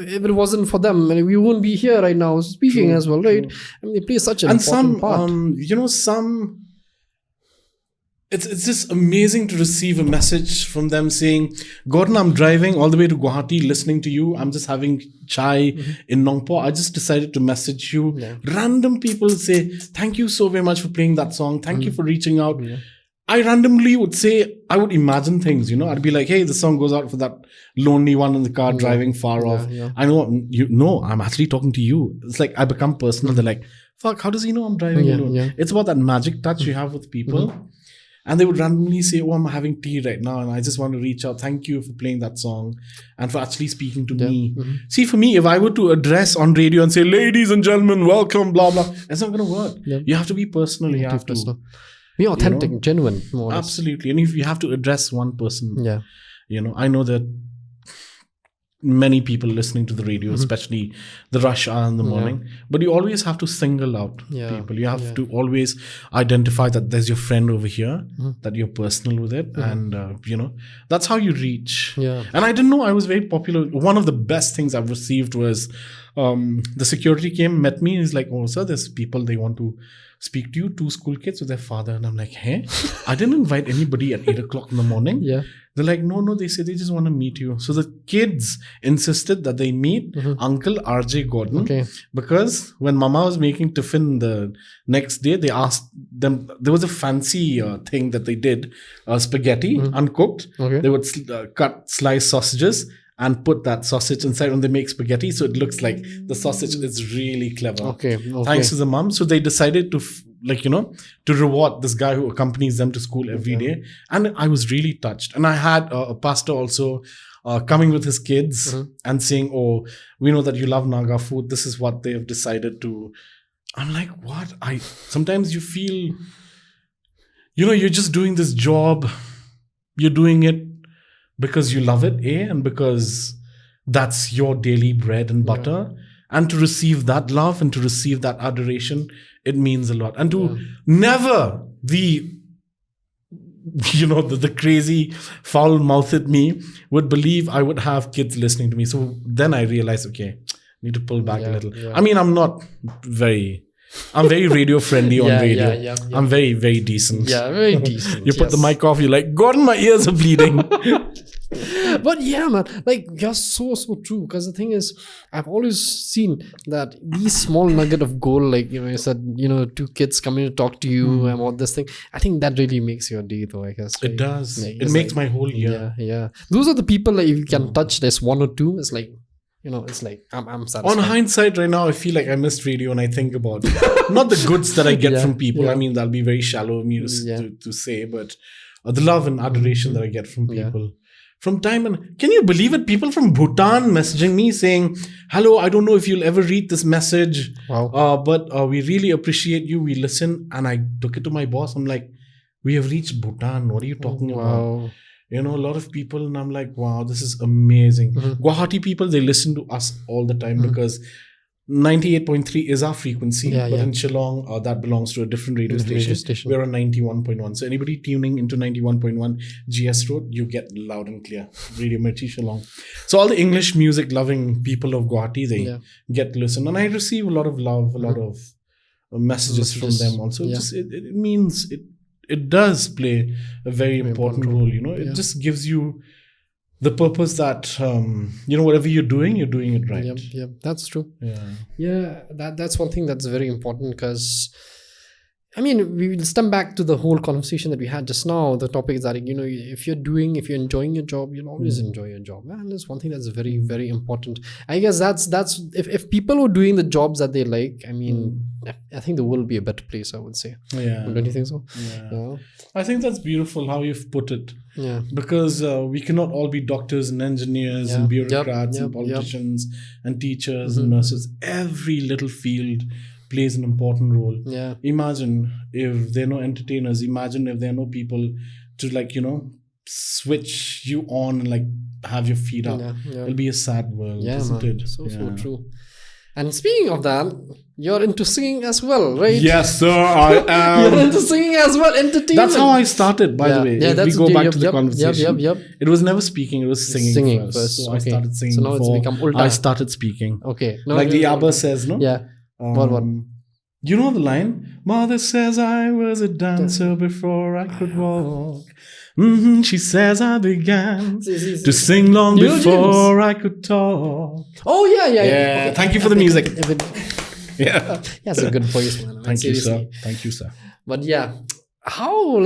if it wasn't for them, we wouldn't be here right now speaking as well, right? I mean, they play such an important part. It's just amazing to receive a message from them saying, Gordon, I'm driving all the way to Guwahati listening to you. I'm just having chai in Nongpo. I just decided to message you. Yeah. Random people say, thank you so very much for playing that song. Thank you for reaching out. Yeah. I randomly would say, I would imagine things, I'd be like, hey, the song goes out for that lonely one in the car driving far off. Yeah. I know, I'm actually talking to you. It's like I become personal. They're like, fuck, how does he know I'm driving alone? Yeah. It's about that magic touch you have with people. And they would randomly say, "Oh, I'm having tea right now, and I just want to reach out. Thank you for playing that song and for actually speaking to me." See, for me, if I were to address on radio and say, "Ladies and gentlemen, welcome," blah blah, that's not going to work. You have to be personal. You have to be authentic, genuine. More or less. Absolutely. And if you have to address one person, Yeah. I know that many people listening to the radio, especially the rush hour in the morning, but you always have to single out people. You have to always identify that there's your friend over here, that you're personal with it, and that's how you reach. And I didn't know I was very popular. One of the best things I've received was the security came, met me, and he's like, "Oh sir, there's people, they want to speak to you, 2 school kids with their father." And I'm like, "Hey, I didn't invite anybody at 8 o'clock in the morning." They're like, no, they say they just want to meet you. So the kids insisted that they meet Uncle RJ Gordon, because when Mama was making tiffin the next day, they asked them, there was a fancy thing that they did, spaghetti, uncooked. They would cut sliced sausages and put that sausage inside when they make spaghetti, so it looks like the sausage is really clever. Thanks to the mom. So they decided to to reward this guy who accompanies them to school every day. And I was really touched. And I had a pastor also coming with his kids and saying, "Oh, we know that you love Naga food. This is what they have decided to." I'm like, what? Sometimes you feel, you're just doing this job. You're doing it because you love it, and because that's your daily bread and butter. And to receive that love and to receive that adoration, it means a lot. And to never the crazy foul-mouthed me would believe I would have kids listening to me. So then I realized, okay, I need to pull back a little. I mean, I'm very radio friendly on radio. I'm very, very decent. Yeah, very decent. You put the mic off, you're like, "Gordon, my ears are bleeding." But yeah, man, like, you're so true. Because the thing is, I've always seen that these small nugget of gold, like, you said, 2 kids coming to talk to you and all this thing. I think that really makes your day, though, I guess. It does. Like, it makes my whole year. Yeah. Those are the people that if you can touch this 1 or 2, it's like, it's like, I'm satisfied. On hindsight, right now, I feel like I missed radio and I think about not the goods that I get from people. I mean, that'll be very shallow of me to say, but the love and adoration that I get from people. From time and can you believe it? People from Bhutan messaging me saying, "Hello, I don't know if you'll ever read this message, but we really appreciate you. We listen." And I took it to my boss. I'm like, "We have reached Bhutan. What are you talking about?" A lot of people, and I'm like, wow, this is amazing. Guwahati people, they listen to us all the time because 98.3 is our frequency, but in Shillong, that belongs to a different radio station. We're on 91.1. So anybody tuning into 91.1 GS Road, you get loud and clear. Radio Mirchi Shillong. So all the English music loving people of Guwahati, they get to listen. And I receive a lot of love, a lot of messages from them also. It means it does play a very important role. It just gives you the purpose that whatever you're doing it right. Yep, that's true. That's one thing that's very important, because I mean, we will stem back to the whole conversation that we had just now. The topic is that, if you're enjoying your job, you'll always enjoy your job. And that's one thing that's very, very important. I guess that's if people are doing the jobs that they like, I mean, I think the world will be a better place, I would say. Yeah. Don't you think so? Yeah. I think that's beautiful how you've put it. Yeah. Because we cannot all be doctors and engineers and bureaucrats and politicians and teachers and nurses. Every little field plays an important role. Yeah. Imagine if there are no entertainers. Imagine if there are no people to switch you on and have your feet up. It'll be a sad world, isn't it? So true. And speaking of that, you're into singing as well, right? Yes, sir, I am. You're into singing as well, entertainment. That's how I started, by the way. Yeah, if we go back to the conversation. Yep. It was never speaking, it was singing first. So I started singing so now before it's become ulta. I started speaking. Okay. Like the Abba says, no? Yeah. What? You know the line? Mother says I was a dancer before I could walk. She says I began to sing long before I could talk. Oh, yeah. Okay. Thank you for the music. Yeah. That's a good voice, man. Thank you, sir. Thank you, sir. But yeah, how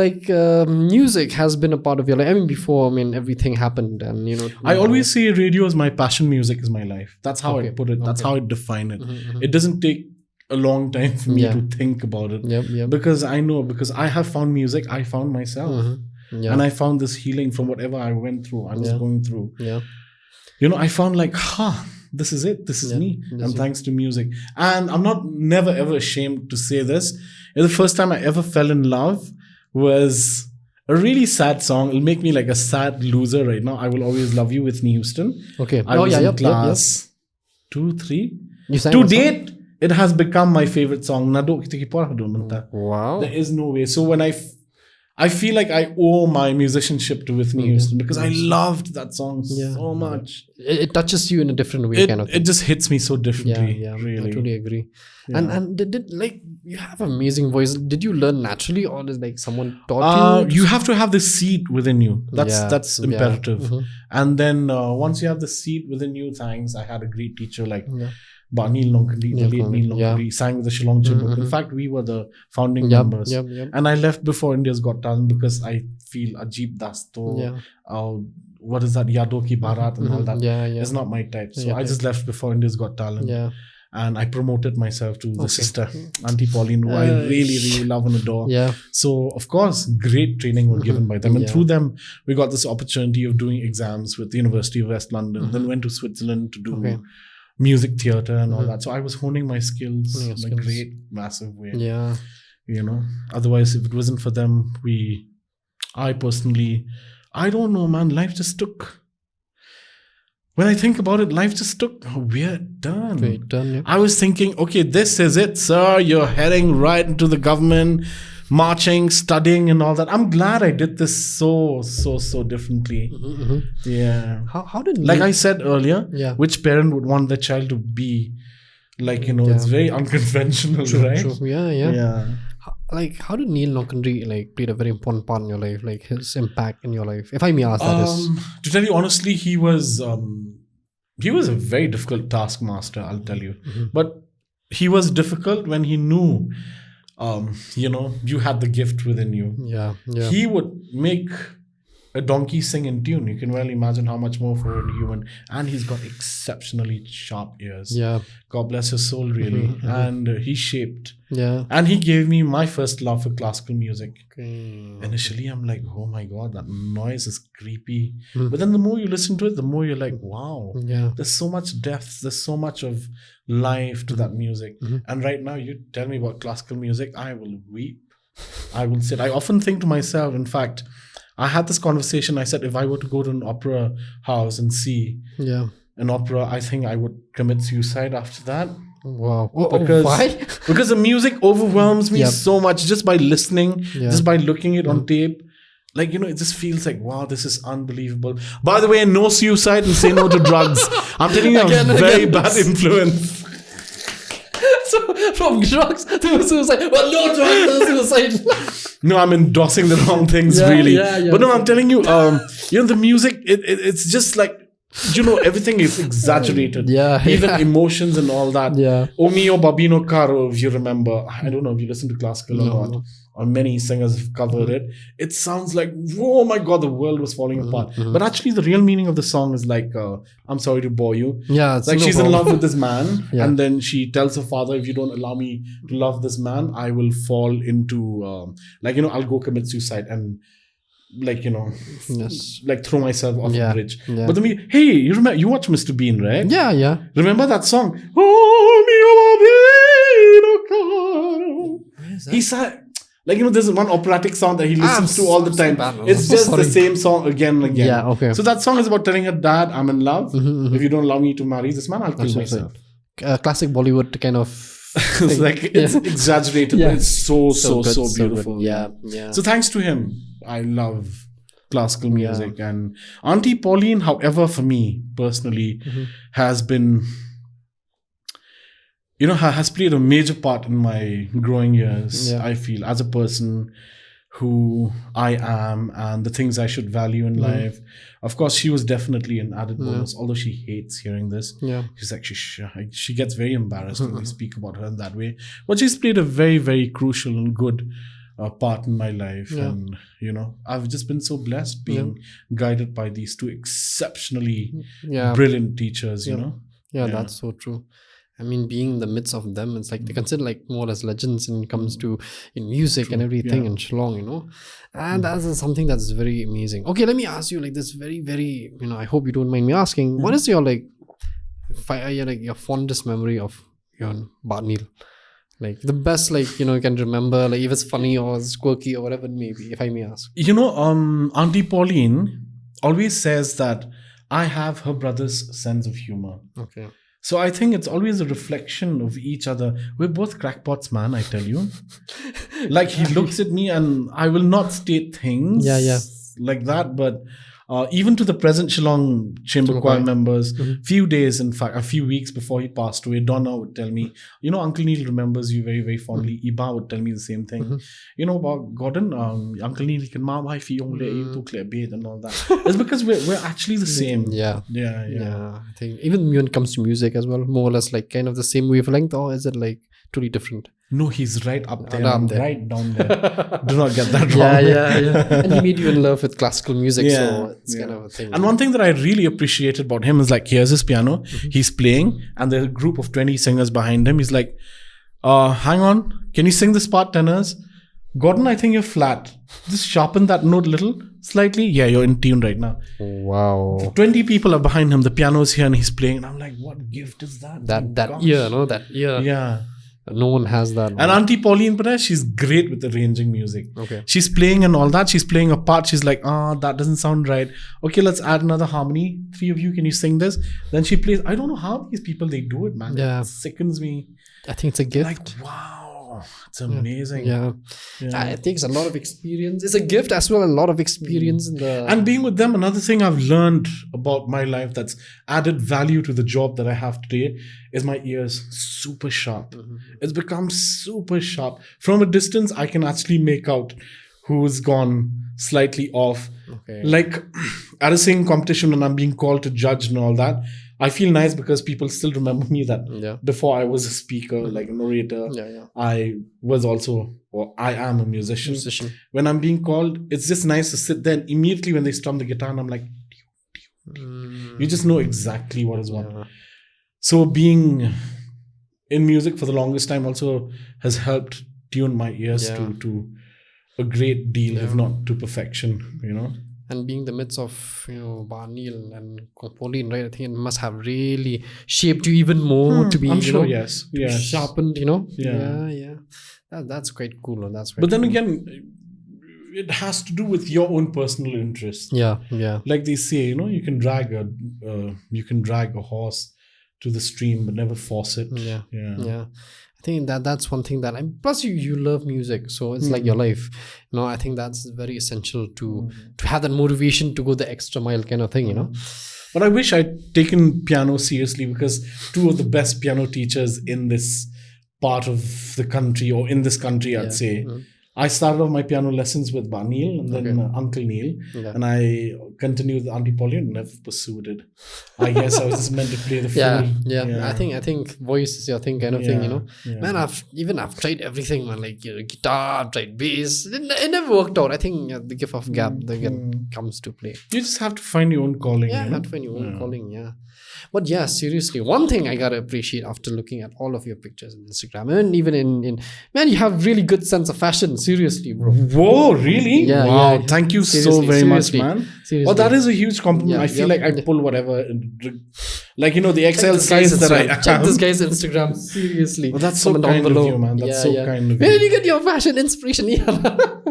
music has been a part of your life? I mean, before, everything happened, and I always say radio is my passion, music is my life. That's how I put it. That's how I define it. It doesn't take a long time for me Yeah. to think about it. Yep. Because I have found music, I found myself. Yeah. And I found this healing from whatever I went through, I was going through. Yeah. I found like, this is it. This is me. And thanks to music. And I'm never ever ashamed to say this. The first time I ever fell in love was a really sad song. It'll make me like a sad loser right now. I Will Always Love You, Whitney Houston. Okay. I was in class 2, 3. You sang To that song? date, it has become my favorite song. Wow. There is no way. So when I feel like I owe my musicianship to Whitney Houston because I loved that song so much. It touches you in a different way, kind of thing. It just hits me so differently. Yeah, really. I totally agree. Yeah. And did like you have an amazing voice? Did you learn naturally, or is like someone taught you? You have to have the seed within you. That's imperative. And then once you have the seed within you, thanks. I had a great teacher like Neil Nongkandi, the late Neil Nongkandi, sang with the Shillong Chibuk. In fact, we were the founding members. And I left before India's Got Talent because I feel Ajib Dasto, what is that, Yado Ki Bharat and all that. It's not my type. So I just left before India's Got Talent. And I promoted myself to the sister, Auntie Pauline, who I really, really love and adore. So, of course, great training was given by them. And through them, we got this opportunity of doing exams with the University of West London. Then went to Switzerland to do music theatre and all that. So I was honing my skills in a great, massive way. Otherwise, if it wasn't for them, I personally, I don't know, man, life just took... When I think about it, life just took a weird turn. I was thinking, okay, this is it, sir. You're heading right into the government, marching, studying and all that. I'm glad I did this so differently. Yeah. How did like I said earlier, which parent would want their child to be like, it's very unconventional, right? True. Yeah. How did Neil Nongkandi played a very important part in your life, like his impact in your life, if I may ask that is? To tell you honestly, he was a very difficult taskmaster, I'll tell you. But he was difficult when he knew you had the gift within you. He would make a donkey sing in tune. You can well imagine how much more for a human. And he's got exceptionally sharp ears. God bless his soul, really. And he shaped. And he gave me my first love for classical music. Initially, I'm like, oh my God, that noise is creepy. But then the more you listen to it, the more you're like, wow, there's so much depth. There's so much of life to that music. And right now, you tell me about classical music, I will weep. I will sit. I often think to myself, in fact, I had this conversation. I said, if I were to go to an opera house and see an opera, I think I would commit suicide after that. Wow. Why? Because the music overwhelms me so much just by listening, just by looking it on tape. It just feels like, wow, this is unbelievable. By the way, no suicide and say no to drugs. I'm telling you, I'm a very bad influence. So, from drugs to suicide. Well, no drugs to suicide. No, I'm endorsing the wrong things, really. But no, I'm telling you, the music, it's just like, everything is exaggerated. Even emotions and all that. O mio babino caro, if you remember. I don't know if you listen to classical or not. Or many singers have covered it. It sounds like, oh my God, the world was falling apart. But actually, the real meaning of the song is like, I'm sorry to bore you. It's like she's in love with this man. And then she tells her father, if you don't allow me to love this man, I will fall into, I'll go commit suicide and throw myself off a bridge. But then hey, you watch Mr. Bean, right? Remember that song? He said, there's one operatic song that he listens to all the time. It's just the same song again and again. So that song is about telling her dad, I'm in love. If you don't allow me to marry this man, I'll kill myself. Classic Bollywood kind of it's it's exaggerated, but it's so beautiful. So thanks to him, I love classical music. And Auntie Pauline, however, for me personally, has been, has played a major part in my growing years, I feel, as a person, who I am and the things I should value in life. Of course, she was definitely an added bonus, although she hates hearing this. She's like, she gets very embarrassed when we speak about her in that way. But she's played a very, very crucial and good part in my life. And, I've just been so blessed being guided by these two exceptionally brilliant teachers, That's so true. I mean, being in the midst of them, it's like they consider like more as legends when it comes to in music and everything in Shillong, you know. And that's something that's very amazing. Okay, let me ask you like this very, very, you know, I hope you don't mind me asking, what is your like your fondest memory of your Barnil? Like the best, like, you know, you can remember, like if it's funny or it's quirky or whatever it may be, if I may ask. You know, Auntie Pauline always says that I have her brother's sense of humor. Okay. So I think it's always a reflection of each other. We're both crackpots, man, I tell you. Like he looks at me and I will not state things like that, but even to the present Shillong Chamber Choir members, few days, in fact, a few weeks before he passed away, Donna would tell me, you know, Uncle Neil remembers you very, very fondly. Iba would tell me the same thing. You know about Gordon, Uncle Neil can ma wife you to bed and all that. It's because we're actually the same. Yeah. Yeah. I think even when it comes to music as well, more or less like kind of the same wavelength, or is it like totally different? No, he's right up there. Up there. Right down there. Do not get that wrong. Yeah. And he made you in love with classical music, so it's kind of a thing. And one thing that I really appreciated about him is like, here's his piano, he's playing, and there's a group of 20 singers behind him. He's like, hang on, can you sing this part, tenors? Gordon, I think you're flat. Just sharpen that note a little, slightly. Yeah, you're in tune right now. Wow. 20 people are behind him. The piano's here and he's playing. And I'm like, what gift is that? That ear, no? That ear. Yeah. No one has that. And Auntie Pauline, she's great with arranging music. Okay. She's playing and all that. She's playing a part. She's like, that doesn't sound right. Okay, let's add another harmony. 3 of you, can you sing this? Then she plays. I don't know how these people, they do it, man. Yeah. It sickens me. I think it's a gift. Like, wow. It's amazing. Yeah. It takes a lot of experience. It's a gift as well, a lot of experience in the... And being with them, another thing I've learned about my life that's added value to the job that I have today is my ears super sharp. It's become super sharp. From a distance, I can actually make out who's gone slightly off. Okay. Like at a singing competition when I'm being called to judge and all that, I feel nice because people still remember me that before I was a speaker, like a narrator, I was also, or I am a musician. When I'm being called, it's just nice to sit there and immediately when they strum the guitar and I'm like, you just know exactly what is what. So being in music for the longest time also has helped tune my ears to a great deal, if not to perfection, you know. And being the midst of, you know, Barnil and Pauline, right? I think it must have really shaped you even more to be, I'm you sure, know, yes. sharpened, you know. Yeah. That's quite cool. And that's but then again, it has to do with your own personal interest. Yeah. Like they say, you know, you can drag a horse to the stream, but never force it. Yeah. I think that's one thing that plus you love music, so it's like your life, you know. I think that's very essential to have that motivation to go the extra mile kind of thing, you know. But I wish I'd taken piano seriously because 2 of the best piano teachers in this part of the country or in this country, I'd say. I started off my piano lessons with Neil and then Uncle Neil, and I continued with Auntie Pauline and never pursued it. I guess I was just meant to play the fool. I think voice is your thing kind of thing, you know. Man, I've tried everything, man. Like guitar, I've tried bass. It never worked out. I think the gift of gab comes to play. You just have to find your own calling. Yeah, you have to find your own calling. But yeah, seriously, one thing I gotta appreciate after looking at all of your pictures on Instagram and even in man, you have really good sense of fashion. Seriously, bro. Whoa, really? Yeah, wow. yeah. Thank you so very much, man. Seriously. Oh, that is a huge compliment. I feel like I pull whatever, like, you know, the XL size that I have. Check this guy's Instagram. Seriously. Well, that's so kind of you, man. That's so kind of you. Where did you get your fashion inspiration?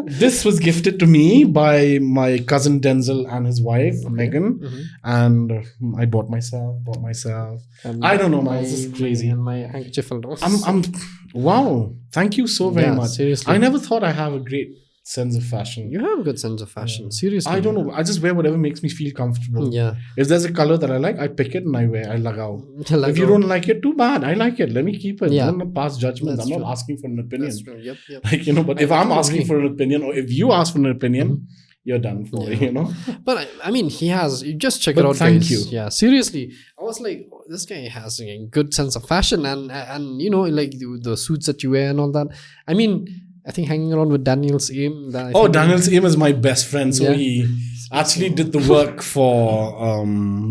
This was gifted to me by my cousin Denzel and his wife, Megan. And I bought myself. I don't know, man. This is crazy. And my handkerchief. Wow. Thank you so very much. Seriously. I never thought I have a great sense of fashion. You have a good sense of fashion. Seriously. I don't know. I just wear whatever makes me feel comfortable. Yeah. If there's a color that I like, I pick it and I wear. I lagao. If you don't like it, too bad. I like it. Let me keep it. Yeah. Don't pass judgment. I'm not asking for an opinion. That's true. Yep. Like, you know, but if I'm asking for an opinion or if you ask for an opinion, you're done for, you know. But I mean, he has. You just check it out. Thank guys. you. Yeah, seriously. I was like, oh, this guy has a good sense of fashion, and you know, like the suits that you wear and all that. I mean, I think hanging around with Daniel's Aim. Daniel's Aim is my best friend. So he actually did the work for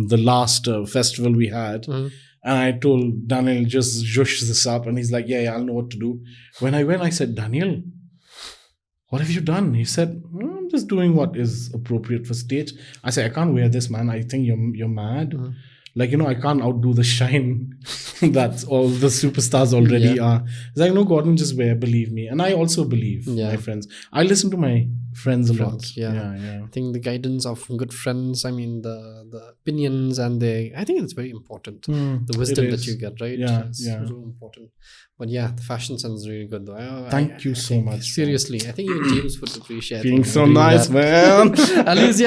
the last festival we had. And I told Daniel, just zhush this up. And he's like, yeah, I'll know what to do. When I went, I said, Daniel, what have you done? He said, I'm just doing what is appropriate for stage. I said, I can't wear this, man. I think you're mad. Like, I can't outdo the shine that all the superstars already are. He's like, no, Gordon, just wear, believe me. And I also believe my friends. I listen to my friends a lot. I think the guidance of good friends, I mean, the opinions and I think it's very important. The wisdom that you get, right? It's so important. But the fashion sense is really good though. Thank you so much. Seriously, I think even James would appreciate being so nice, man. At least,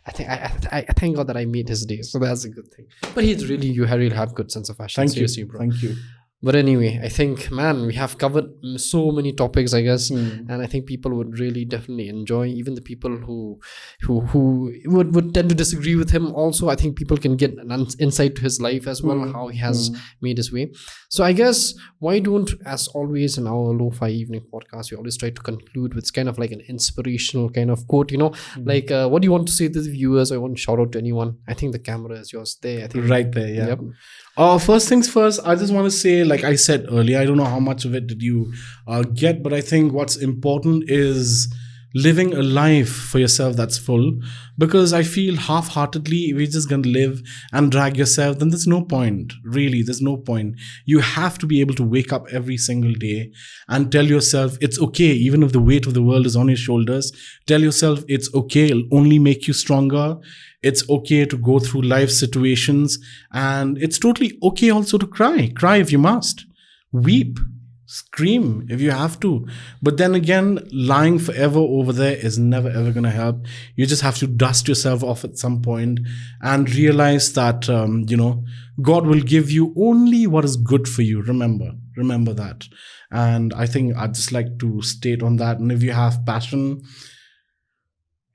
I thank God that I made his day, so that's a good thing. But you really have good sense of fashion. Seriously, bro. Thank you. But anyway, I think, man, we have covered so many topics, I guess, and I think people would really definitely enjoy. Even the people who would tend to disagree with him. Also, I think people can get an insight to his life as well, how he has made his way. So I guess why don't, as always in our Lo-Fi Evening podcast, we always try to conclude with kind of like an inspirational kind of quote. Like what do you want to say to the viewers? I want to shout out to anyone. I think the camera is yours there. I think right there. Yeah. Yep. First things first, I just want to say, like I said earlier, I don't know how much of it did you get, but I think what's important is living a life for yourself that's full, because I feel half-heartedly, if you're just going to live and drag yourself, then there's no point. Really, there's no point. You have to be able to wake up every single day and tell yourself it's okay, even if the weight of the world is on your shoulders. Tell yourself it's okay, it'll only make you stronger. It's okay to go through life situations, and it's totally okay also to cry. Cry if you must. Weep. Scream if you have to. But then again, lying forever over there is never ever going to help. You just have to dust yourself off at some point and realize that, God will give you only what is good for you. Remember that. And I think I'd just like to state on that. And if you have passion,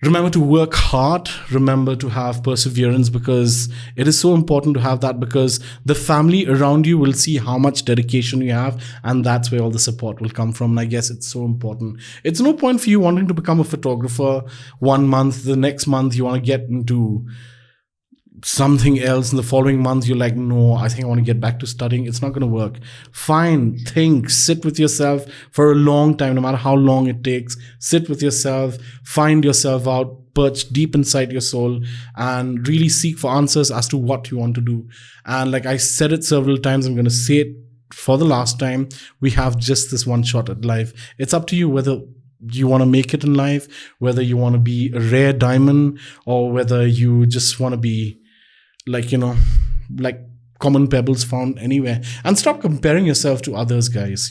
remember to work hard, remember to have perseverance, because it is so important to have that, because the family around you will see how much dedication you have, and that's where all the support will come from. And I guess it's so important. It's no point for you wanting to become a photographer 1 month, the next month you want to get into something else, in the following month you're like, no, I think I want to get back to studying. It's not going to work. Think, sit with yourself for a long time, no matter how long it takes. Sit with yourself, find yourself out, perch deep inside your soul, and really seek for answers as to what you want to do. And like I said it several times, I'm going to say it for the last time, we have just this one shot at life. It's up to you whether you want to make it in life, whether you want to be a rare diamond, or whether you just want to be like common pebbles found anywhere. And stop comparing yourself to others, guys.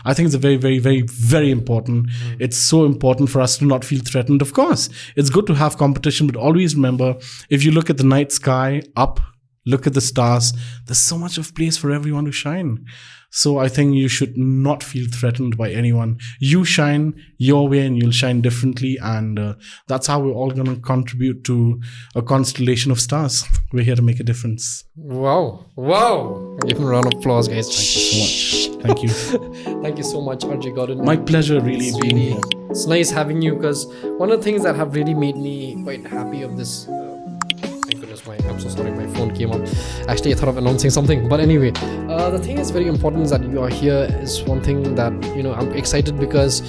I think it's a very, very, very, very important. It's so important for us to not feel threatened. Of course, it's good to have competition, but always remember, if you look at the night sky up, look at the stars, there's so much of place for everyone to shine. So I think you should not feel threatened by anyone. You shine your way and you'll shine differently. And that's how we're all going to contribute to a constellation of stars. We're here to make a difference. Wow. Give him a round of applause, guys. Thank you so much. Thank you. Thank you so much, RJ Gordon. My pleasure, really, being here. It's nice having you, because one of the things that have really made me quite happy of this... I'm so sorry, my phone came up. Actually, I thought of announcing something. But anyway, the thing is very important is that you are here is one thing that, I'm excited, because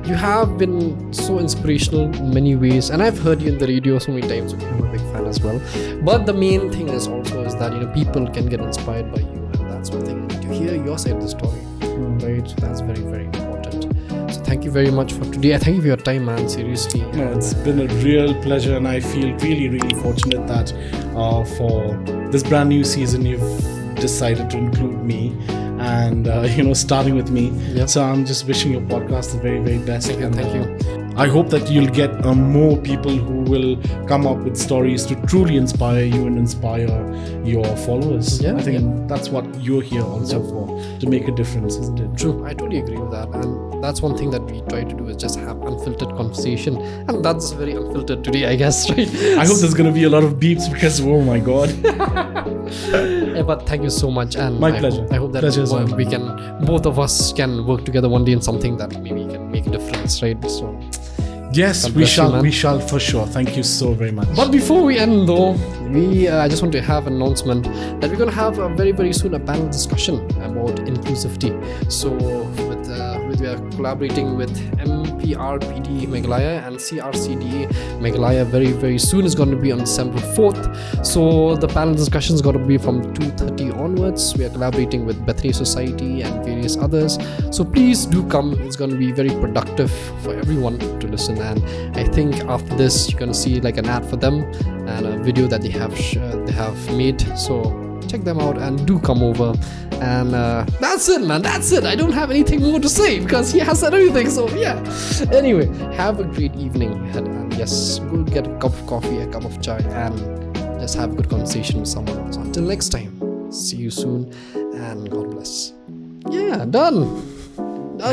you have been so inspirational in many ways. And I've heard you in the radio so many times, so I'm a big fan as well. But the main thing is that, people can get inspired by you. And that's one thing, to hear your side of the story. Right? So that's very, very important. So thank you very much for today. I thank you for your time, man. Seriously. No, it's been a real pleasure, and I feel really, really fortunate that for this brand new season you've decided to include me, and starting with me. Yep. So I'm just wishing your podcast the very, very best. Thank you. I hope that you'll get more people who will come up with stories to truly inspire you and inspire your followers. I think that's what you're here also for, to make a difference, isn't it? True. I totally agree with that. And that's one thing that we try to do, is just have unfiltered conversation. And that's very unfiltered today, I guess, right? I hope there's going to be a lot of beeps, because, oh my God. But thank you so much. And my pleasure. I hope that both of us can work together one day in something that maybe can make a difference, right? So Yes, God we bless you, shall. man. We shall for sure. Thank you so very much. But before we end though, I just want to have an announcement that we're going to have very very soon a panel discussion about inclusivity. So we are collaborating with MPRPD Meghalaya and CRCDA Meghalaya very very soon. It's going to be on December 4th. So the panel discussion is going to be from 2:30 onwards. We are collaborating with Bethany Society and various others. So please do come. It's going to be very productive for everyone to listen. And I think after this you're going to see like an ad for them and a video that they have made. So check them out and do come over. And that's it, man. That's it. I don't have anything more to say because he has said everything. So yeah. Anyway, have a great evening and yes, go get a cup of coffee, a cup of chai, and just have a good conversation with someone else. Until next time, see you soon and God bless. Yeah, done.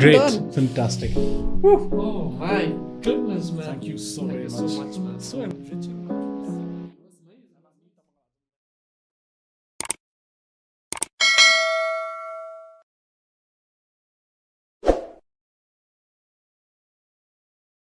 Great, Done. fantastic. Oh my goodness, man. Thank you so Thank very you so much. much, man. So enriching.